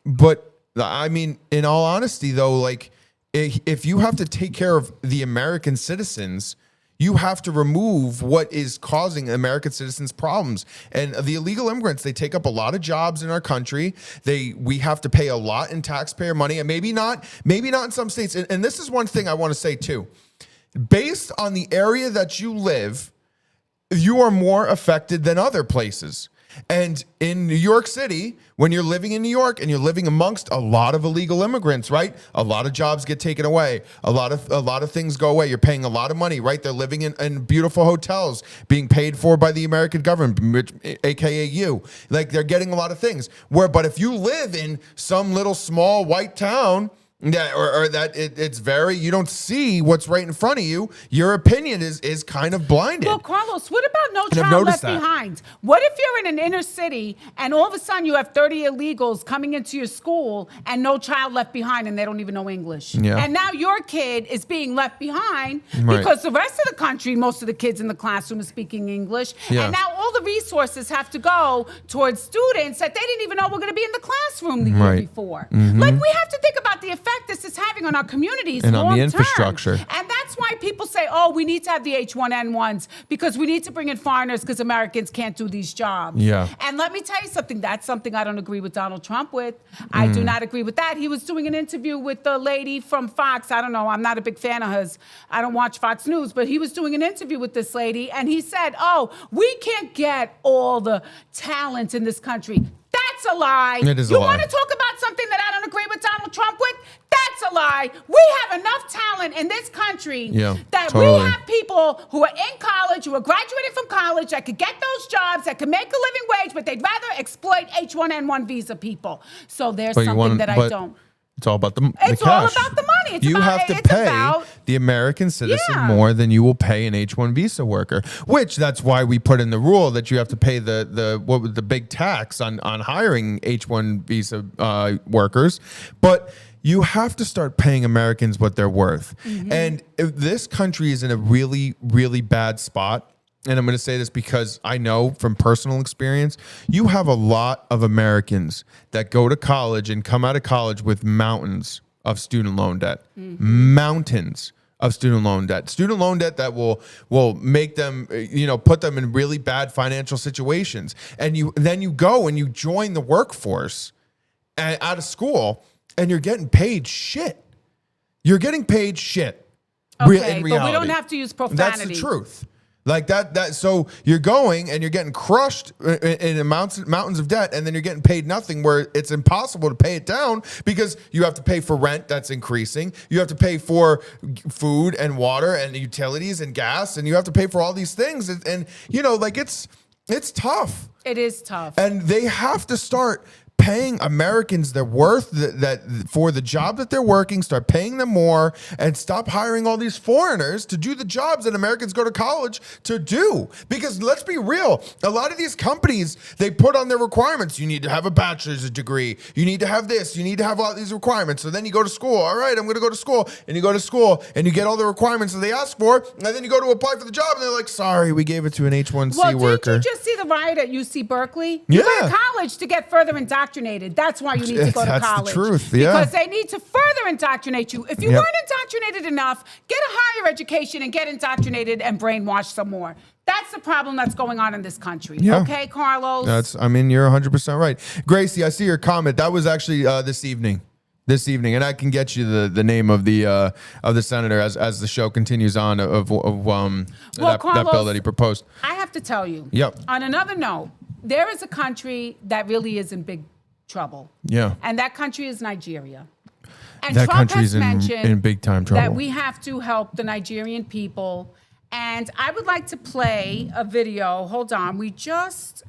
but I mean, in all honesty, though, like, if you have to take care of the American citizens, you have to remove what is causing American citizens problems. And the illegal immigrants, they take up a lot of jobs in our country. We have to pay a lot in taxpayer money, and maybe not in some states. And this is one thing I want to say too. Based on the area that you live, you are more affected than other places. And in New York City, when you're living in New York and you're living amongst a lot of illegal immigrants, right? A lot of jobs get taken away. A lot of things go away. You're paying a lot of money, right? They're living in beautiful hotels, being paid for by the American government, aka you. Like, they're getting a lot of things. But if you live in some little small white town, it's very, you don't see what's right in front of you. Your opinion is kind of blinded. Well, Carlos, what about no child left behind? What if you're in an inner city and all of a sudden you have 30 illegals coming into your school and no child left behind and they don't even know English? Yeah. And now your kid is being left behind because the rest of the country, most of the kids in the classroom are speaking English. Yeah. And now all the resources have to go towards students that they didn't even know were going to be in the classroom the year before. Mm-hmm. Like, we have to think about the effect this is having on our communities and on the long infrastructure. term. And that's why people say, oh, we need to have the H1N1s because we need to bring in foreigners because Americans can't do these jobs. Yeah. And let me tell you something. That's something I don't agree with Donald Trump with. I do not agree with that. He was doing an interview with the lady from Fox. I don't know. I'm not a big fan of hers. I don't watch Fox News, but he was doing an interview with this lady and he said, oh, we can't get all the talent in this country. That's a lie. It is a you lie. want to talk about something that I don't agree with Donald Trump with? That's a lie. We have enough talent in this country that we have people who are in college, who are graduating from college, that could get those jobs, that could make a living wage, but they'd rather exploit H1N1 visa people. So there's something that I don't. It's all about the cash. It's all about the money. You have to pay the American citizen more than you will pay an H-1 visa worker, which that's why we put in the rule that you have to pay the big tax on hiring H-1 visa workers. But you have to start paying Americans what they're worth. Mm-hmm. And if this country is in a really, really bad spot, and I'm going to say this because I know from personal experience, you have a lot of Americans that go to college and come out of college with mountains of student loan debt. Mm-hmm. Mountains of student loan debt. Student loan debt that will make them, put them in really bad financial situations. And then you go and you join the workforce out of school and you're getting paid shit. You're getting paid shit. Okay, in reality. but we don't have to use profanity. That's the truth. Like that. So you're going and you're getting crushed in mountains of debt, and then you're getting paid nothing. Where it's impossible to pay it down because you have to pay for rent that's increasing. You have to pay for food and water and utilities and gas, and you have to pay for all these things. And it's tough. It is tough. And they have to start paying Americans their worth that for the job that they're working, start paying them more, and stop hiring all these foreigners to do the jobs that Americans go to college to do. Because let's be real, a lot of these companies, they put on their requirements. You need to have a bachelor's degree. You need to have this. You need to have all these requirements. So then you go to school. All right, I'm going to go to school. And you go to school and you get all the requirements that they ask for. And then you go to apply for the job and they're like, sorry, we gave it to an H-1C worker. Did you just see the riot at UC Berkeley? You go to college to get further indoctrinated. That's why you need to go to college. That's the truth, yeah. Because they need to further indoctrinate you. If you weren't indoctrinated enough, get a higher education and get indoctrinated and brainwashed some more. That's the problem that's going on in this country. Yeah. Okay, Carlos? You're 100% right. Gracie, I see your comment. That was actually this evening, and I can get you the name of the senator as the show continues on of Carlos, that bill that he proposed. I have to tell you. Yep. On another note, there is a country that really is in big trouble. Yeah. And that country is Nigeria. And that Trump country's has mentioned in big time trouble. that we have to help the Nigerian people. And I would like to play a video. Hold on. We just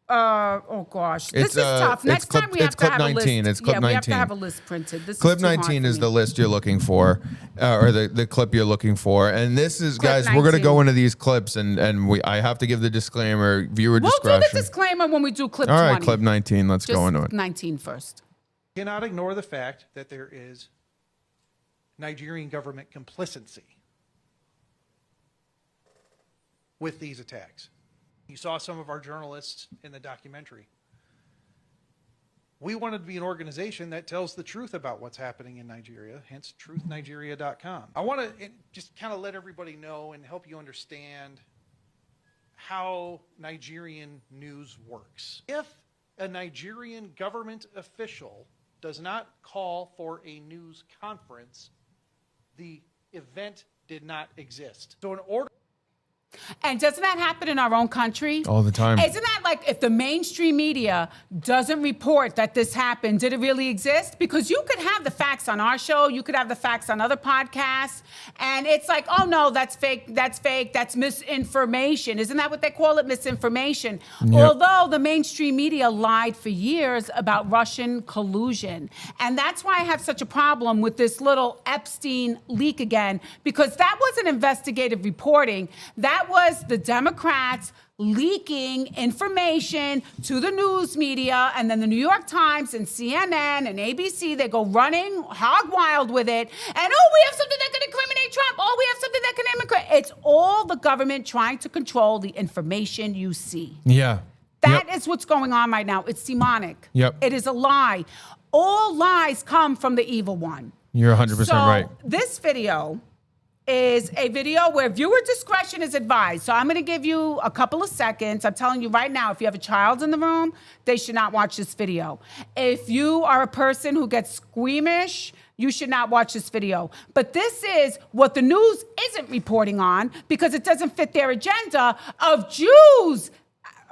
Oh gosh, this is tough. Next clip, time we have to clip have 19. a list. It's clip yeah, 19. we have to have a list printed. This Clip is too hard 19 for is me. the list you're looking for, or the clip you're looking for. And this is, Clip guys, we're going to 19. go into these clips, and I have to give the disclaimer, viewer discretion. We'll do the disclaimer when we do clip 20. All right, clip 19. Let's go into it. 19 first. Cannot ignore the fact that there is Nigerian government complicity with these attacks. You saw some of our journalists in the documentary. We wanted to be an organization that tells the truth about what's happening in Nigeria, hence truthnigeria.com. I want to just kind of let everybody know and help you understand how Nigerian news works. If a Nigerian government official does not call for a news conference, the event did not exist. So in order... And doesn't that happen in our own country? All the time. Isn't that like if the mainstream media doesn't report that this happened, did it really exist? Because you could have the facts on our show, you could have the facts on other podcasts, and it's like, oh no, that's fake, that's misinformation. Isn't that what they call it, misinformation? Yep. Although the mainstream media lied for years about Russian collusion. And that's why I have such a problem with this little Epstein leak again, because that wasn't investigative reporting. That was the Democrats leaking information to the news media, and then the New York Times and CNN and ABC, they go running hog wild with it. And, oh, we have something that can incriminate Trump. Oh, we have something that can incriminate. It's all the government trying to control the information you see. Yeah. That is what's going on right now. It's demonic. Yep. It is a lie. All lies come from the evil one. You're 100% right. This video is a video where viewer discretion is advised. So I'm going to give you a couple of seconds. I'm telling you right now, if you have a child in the room, they should not watch this video. If you are a person who gets squeamish, you should not watch this video. But this is what the news isn't reporting on because it doesn't fit their agenda of Jews,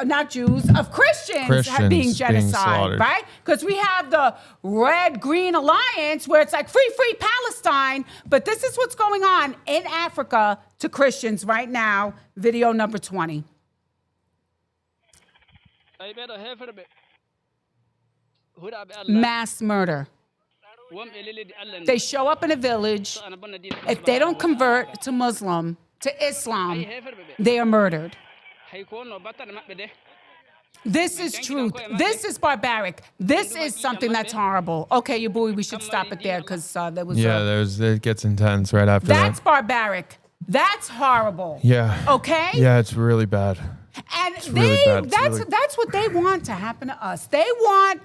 not Jews, of Christians being genocide, right? Because we have the Red-Green Alliance where it's like free Palestine, but this is what's going on in Africa to Christians right now. Video number 20. Mass murder. They show up in a village. If they don't convert to Muslim, to Islam, they are murdered. This is truth. This is barbaric. This is something that's horrible. Okay, Yabui, we should stop it there because there was. Yeah, it gets intense right after that. That's barbaric. That's horrible. Yeah. Okay. Yeah, it's really bad. And it's really bad. That's what they want to happen to us. They want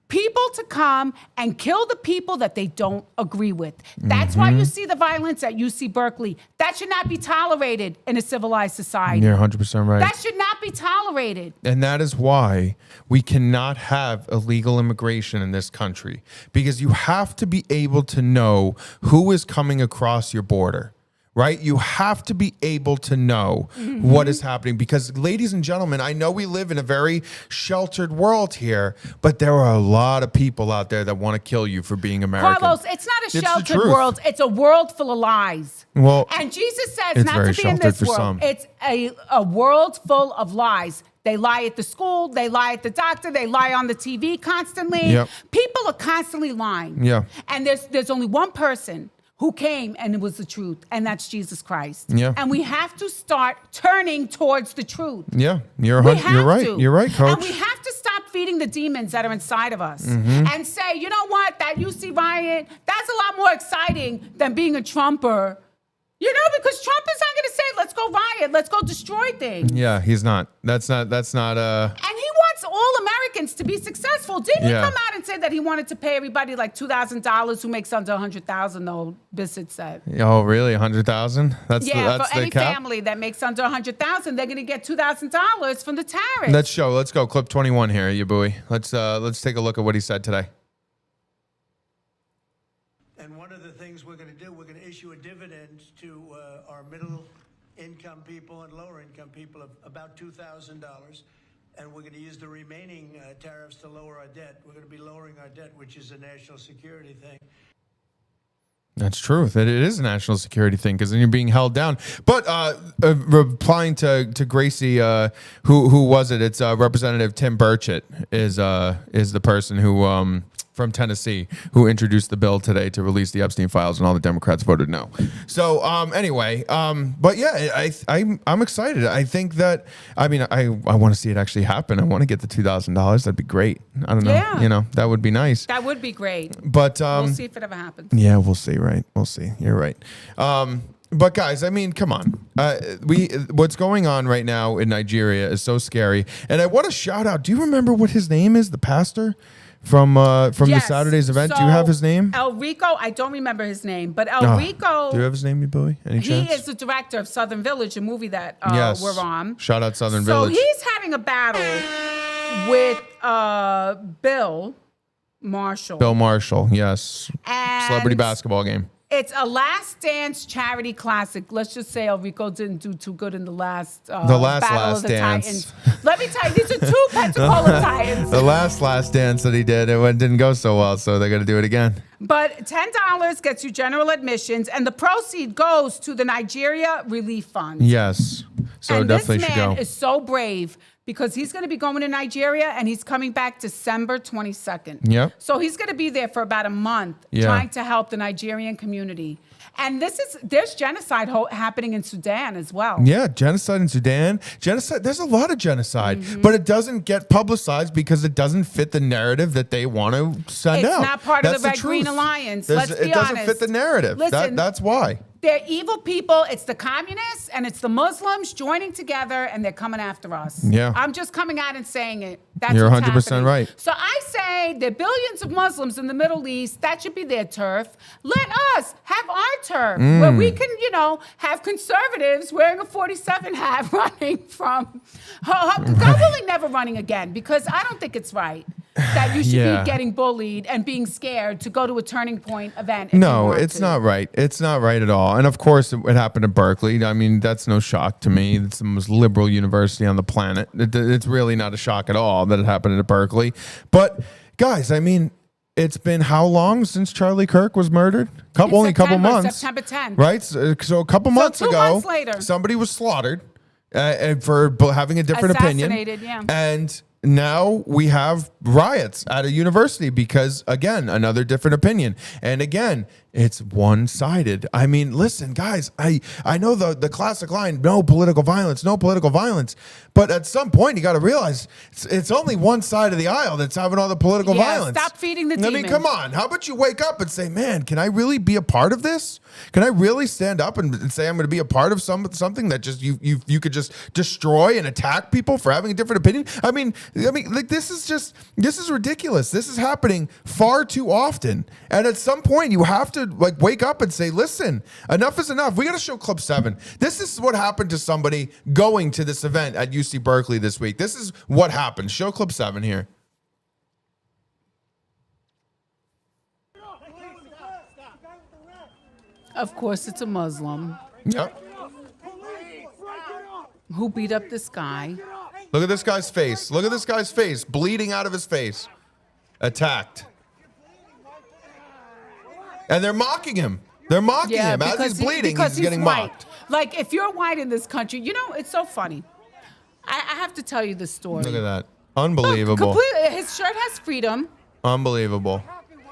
people to come and kill the people that they don't agree with. That's why you see the violence at UC Berkeley. That should not be tolerated in a civilized society. You're 100% right. That should not be tolerated. And that is why we cannot have illegal immigration in this country, because you have to be able to know who is coming across your border. Right? You have to be able to know what is happening because, ladies and gentlemen, I know we live in a very sheltered world here, but there are a lot of people out there that want to kill you for being American. Carlos, it's not a sheltered world. It's a world full of lies. Well, and Jesus says not to be in this world. Some. It's a world full of lies. They lie at the school. They lie at the doctor. They lie on the TV constantly. Yep. People are constantly lying. Yeah. And there's only one person who came and it was the truth, and that's Jesus Christ. Yeah. And we have to start turning towards the truth. Yeah, you're right. You're right, Coach. And we have to stop feeding the demons that are inside of us and say, you know what, that UC riot, that's a lot more exciting than being a Trumper. You know, because Trump is not going to say, let's go riot, let's go destroy things. Yeah, he's not. That's not. And he wants all Americans to be successful. Didn't he come out and say that he wanted to pay everybody like $2,000 who makes under $100,000, though, Bissett said? Oh, really? $100,000? That's for any family that makes under $100,000, they're going to get $2,000 from the tariff. Let's go. Clip 21 here, Yabui. Let's take a look at what he said today. And one of the things we're going to do, we're going to issue a dividend to our middle-income people and lower-income people of about $2,000. And we're going to use the remaining tariffs to lower our debt. We're going to be lowering our debt, which is a national security thing. That's true. That it is a national security thing because then you're being held down. But replying to Gracie, who was it? It's Representative Tim Burchett is the person who from Tennessee who introduced the bill today to release the Epstein files, and all the Democrats voted no. So anyway, but yeah, I'm excited. I think that I want to see it actually happen. I want to get the $2,000. That'd be great. I don't know. Yeah. That would be nice. That would be great. But we'll see if it ever happens. Yeah, we'll see. Right, we'll see. You're right. But guys, come on. What's going on right now in Nigeria is so scary. And I want to shout out. Do you remember what his name is? The pastor from the Saturday's event. So do you have his name? El Rico. I don't remember his name, but El Rico. Do you have his name, you boy? Any chance? He is the director of Southern Village, a movie that yes. we're on. Shout out Southern Village. So he's having a battle with Bill Marshall. Bill Marshall, yes. And celebrity basketball game. It's a Last Dance charity classic. Let's just say El Rico didn't do too good in the last Battle of the Dance. Titans. Let me tell you, these are two Pensacola Titans. The last dance that he did, it didn't go so well, so they're going to do it again. But $10 gets you general admissions, and the proceed goes to the Nigeria Relief Fund. Yes, so and definitely this should go. man is so brave because he's going to be going to Nigeria, and he's coming back December 22nd. Yep. So he's going to be there for about a month trying to help the Nigerian community. And there's genocide happening in Sudan as well. Yeah, genocide in Sudan. Genocide. There's a lot of genocide, but it doesn't get publicized because it doesn't fit the narrative that they want to send out. It's not part That's of the Red Green Alliance. Let's be honest. It doesn't fit the narrative. Listen, That's why. They're evil people. It's the communists and it's the Muslims joining together, and they're coming after us. Yeah. I'm just coming out and saying it. That's You're what's 100% happening. right. So I say there are billions of Muslims in the Middle East. That should be their turf. Let us have our turf where we can, have conservatives wearing a 47 hat running from. God willing, never running again, because I don't think it's right that you should be getting bullied and being scared to go to a Turning Point event. No, it's not right. It's not right at all. And of course, it happened at Berkeley. I mean, that's no shock to me. It's the most liberal university on the planet. It's really not a shock at all that it happened at Berkeley. But guys, it's been how long since Charlie Kirk was murdered? Only a couple months. September 10th. Right? So a couple months ago, 2 months later, somebody was slaughtered for having a different opinion. Assassinated, yeah. And now we have riots at a university because, again, another different opinion. And again, it's one-sided. Listen, guys, I know the classic line, no political violence. But at some point, you got to realize it's only one side of the aisle that's having all the political violence. Stop feeding the demons. Come on. How about you wake up and say, man, can I really be a part of this? Can I really stand up and say I'm going to be a part of something that just you could just destroy and attack people for having a different opinion? This is ridiculous. This is happening far too often. And at some point, you have to wake up and say, listen, enough is enough. We got to show clip 7. This is what happened to somebody going to this event at UC Berkeley this week. This is what happened. Show clip 7 here. Of course, it's a Muslim. Yep. Who beat up this guy. Look at this guy's face. Look at this guy's face. Bleeding out of his face. Attacked. And they're mocking him. They're mocking him. As he's bleeding, he's getting mocked. Like, if you're white in this country, it's so funny. I have to tell you this story. Look at that. Unbelievable. His shirt has freedom. Unbelievable.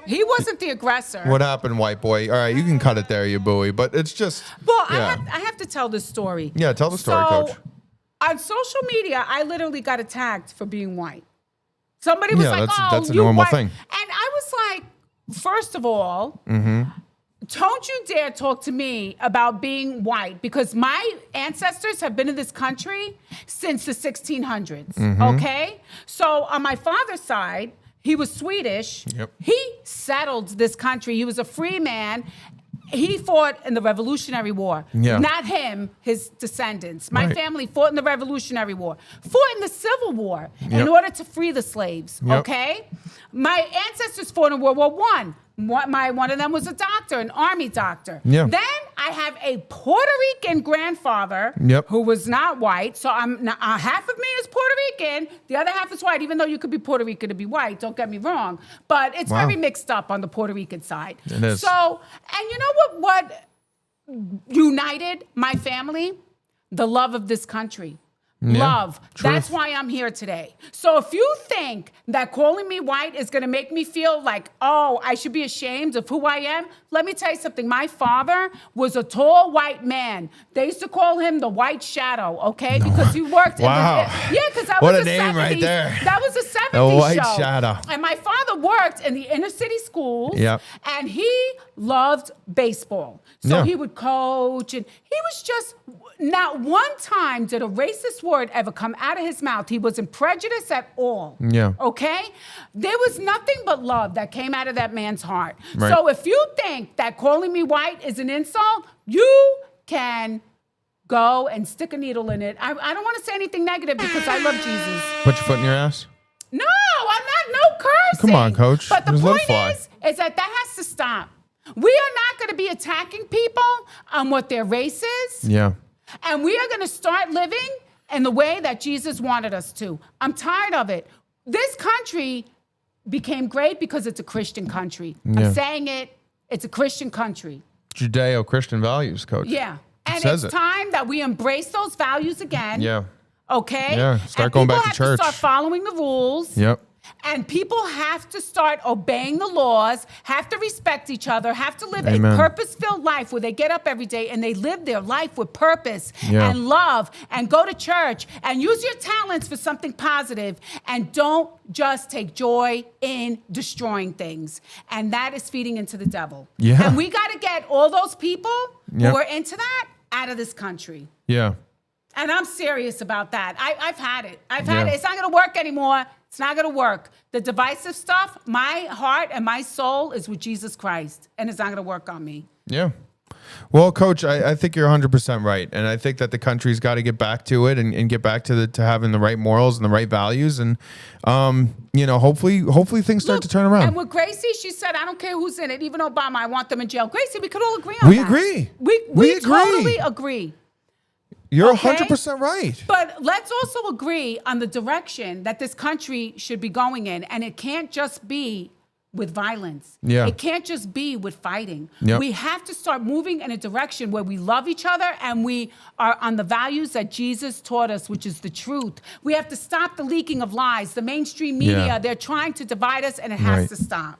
He wasn't the aggressor. What happened, white boy? All right, you can cut it there, you buoy. But it's just... Well, I have to tell this story. Yeah, tell the story, Coach. On social media, I literally got attacked for being white. Somebody was like, that's a normal thing. And I was like, first of all, don't you dare talk to me about being white, because my ancestors have been in this country since the 1600s, okay? So on my father's side, he was Swedish. Yep. He settled this country. He was a free man. He fought in the Revolutionary War. Yeah. Not him, his descendants. My family fought in the Revolutionary War, fought in the Civil War in order to free the slaves, okay? My ancestors fought in World War I. One of them was a doctor, an army doctor. Yeah. Then I have a Puerto Rican grandfather who was not white. So half of me is Puerto Rican. The other half is white, even though you could be Puerto Rican to be white. Don't get me wrong. But it's very mixed up on the Puerto Rican side. It is. So, and you know what united my family? The love of this country. Love. That's why I'm here today. So if you think that calling me white is going to make me feel like, oh, I should be ashamed of who I am, let me tell you something. My father was a tall white man. They used to call him the White Shadow, okay? Because he worked in the... Yeah, because that was the 70s. What a name right there. That was a 70s The White show. Shadow. And my father worked in the inner city schools. Yep. And he loved baseball. So he would coach, and he was just... Not one time did a racist word ever come out of his mouth. He wasn't prejudiced at all. Yeah. Okay? There was nothing but love that came out of that man's heart. Right. So if you think that calling me white is an insult, you can go and stick a needle in it. I don't want to say anything negative because I love Jesus. Put your foot in your ass? No, I'm not. No cursing. Come on, coach. But the point is that has to stop. We are not going to be attacking people on what their race is. Yeah. And we are going to start living in the way that Jesus wanted us to. I'm tired of it. This country became great because it's a Christian country. I'm saying it. It's a Christian country. Judeo-Christian values, coach. Yeah. And it's time that we embrace those values again. Yeah. Okay? Yeah. Start going back to church. People have to start following the rules. Yep. And people have to start obeying the laws, have to respect each other, have to live a purpose-filled life where they get up every day and they live their life with purpose and love and go to church and use your talents for something positive and don't just take joy in destroying things. And that is feeding into the devil. Yeah. And we got to get all those people who are into that out of this country. Yeah. And I'm serious about that. I've had it. I've had it. It's not going to work anymore. It's not going to work. The divisive stuff, my heart and my soul is with Jesus Christ, and it's not going to work on me. Yeah. Well, Coach, I think you're 100% right, and I think that the country's got to get back to it and get back to having the right morals and the right values, and hopefully things start to turn around. And with Gracie, she said, "I don't care who's in it, even Obama. I want them in jail." Gracie, we could all agree on that. We agree. We totally agree. You're 100% right. But let's also agree on the direction that this country should be going in. And it can't just be with violence. Yeah. It can't just be with fighting. Yep. We have to start moving in a direction where we love each other and we are on the values that Jesus taught us, which is the truth. We have to stop the leaking of lies. The mainstream media, they're trying to divide us, and it has to stop.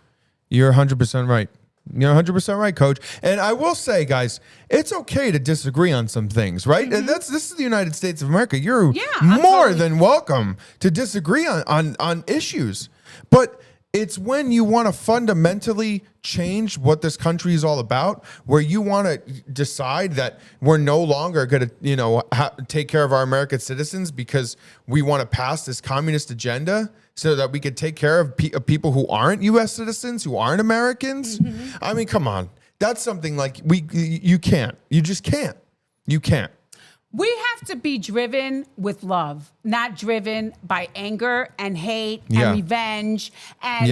You're 100% right. You're 100% right, Coach. And I will say, guys, it's okay to disagree on some things, right? Mm-hmm. This is the United States of America. You're more than welcome to disagree on issues. But it's when you want to fundamentally change what this country is all about, where you want to decide that we're no longer going to, take care of our American citizens because we want to pass this communist agenda so that we could take care of people who aren't U.S. citizens, who aren't Americans. Mm-hmm. I mean, come on. That's something like you can't. You just can't. You can't. We have to be driven with love, not driven by anger and hate and revenge. And,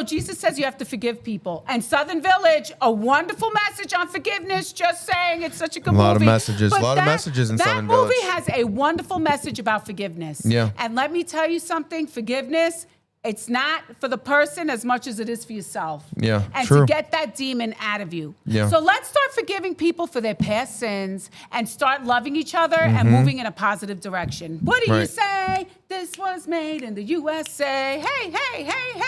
Jesus says you have to forgive people. And Southern Village, a wonderful message on forgiveness, just saying. It's such a good movie. A lot of messages in Southern Village. That movie has a wonderful message about forgiveness. Yeah. And let me tell you something, forgiveness, it's not for the person as much as it is for yourself. Yeah, and true. to get that demon out of you. Yeah. So let's start forgiving people for their past sins and start loving each other and moving in a positive direction. What do you say? This was made in the USA. Hey, hey, hey, hey.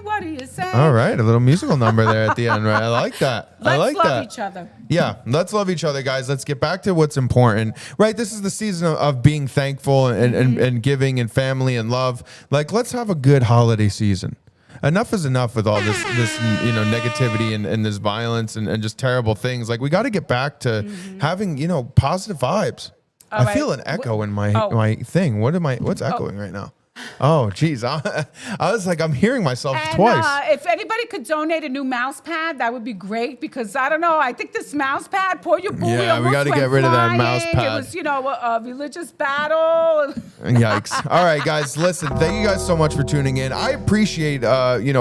What do you say? All right, a little musical number there at the end, right? I like that. Let's love each other. Yeah, let's love each other, guys. Let's get back to what's important, right? This is the season of being thankful and giving and family and love. Like, let's have a good holiday season. Enough is enough with all this negativity and this violence and just terrible things. Like, we got to get back to having, positive vibes. I feel an echo in my thing. What's echoing right now? Oh, geez. I was like, I'm hearing myself And twice. if anybody could donate a new mouse pad, that would be great because I don't know. I think this mouse pad, poor your boy, Yeah, we gotta get rid of that mouse pad. It was, a religious battle. Yikes. All right, guys, listen, thank you guys so much for tuning in. I appreciate,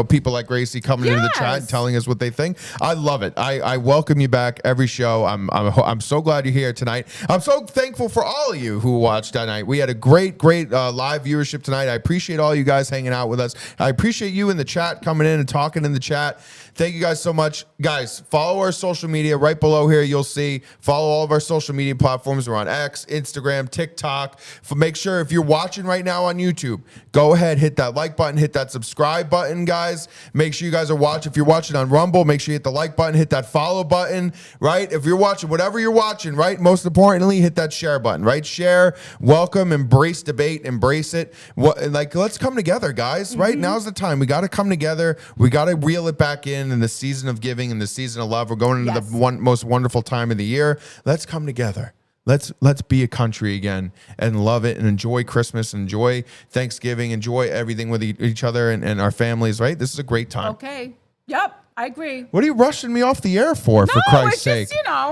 people like Gracie coming into the chat and telling us what they think. I love it. I welcome you back every show. I'm so glad you're here tonight. I'm so thankful for all of you who watched tonight. We had a great live viewership tonight. I appreciate all you guys hanging out with us. I appreciate you in the chat coming in and talking in the chat. Thank you guys so much. Guys, follow our social media right below here. You'll see. Follow all of our social media platforms. We're on X, Instagram, TikTok. Make sure if you're watching right now on YouTube, go ahead, hit that like button, hit that subscribe button, guys. Make sure you guys are watching. If you're watching on Rumble, make sure you hit the like button, hit that follow button, right? If you're watching, whatever you're watching, right? Most importantly, hit that share button, right? Share, welcome, embrace debate, embrace it. Let's come together, guys, right? Now's the time. We got to come together. We got to reel it back in the season of giving and the season of love. We're going into the most wonderful time of the year. Let's come together. Let's be a country again and love it and enjoy Christmas, enjoy Thanksgiving, enjoy everything with each other and our families, right? This is a great time. Okay. Yep. I agree. What are you rushing me off the air for Christ's sake?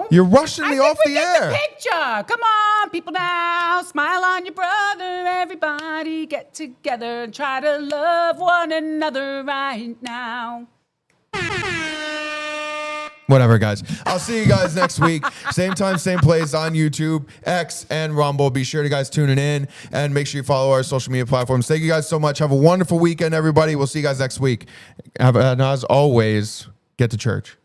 You're rushing me off the air. The picture. Come on, people now. Smile on your brother. Everybody get together and try to love one another right now. Whatever, guys. I'll see you guys next week. Same time, same place on YouTube, X, and Rumble. Be sure to guys tuning in and make sure you follow our social media platforms. Thank you guys so much. Have a wonderful weekend, everybody. We'll see you guys next week. And as always, get to church.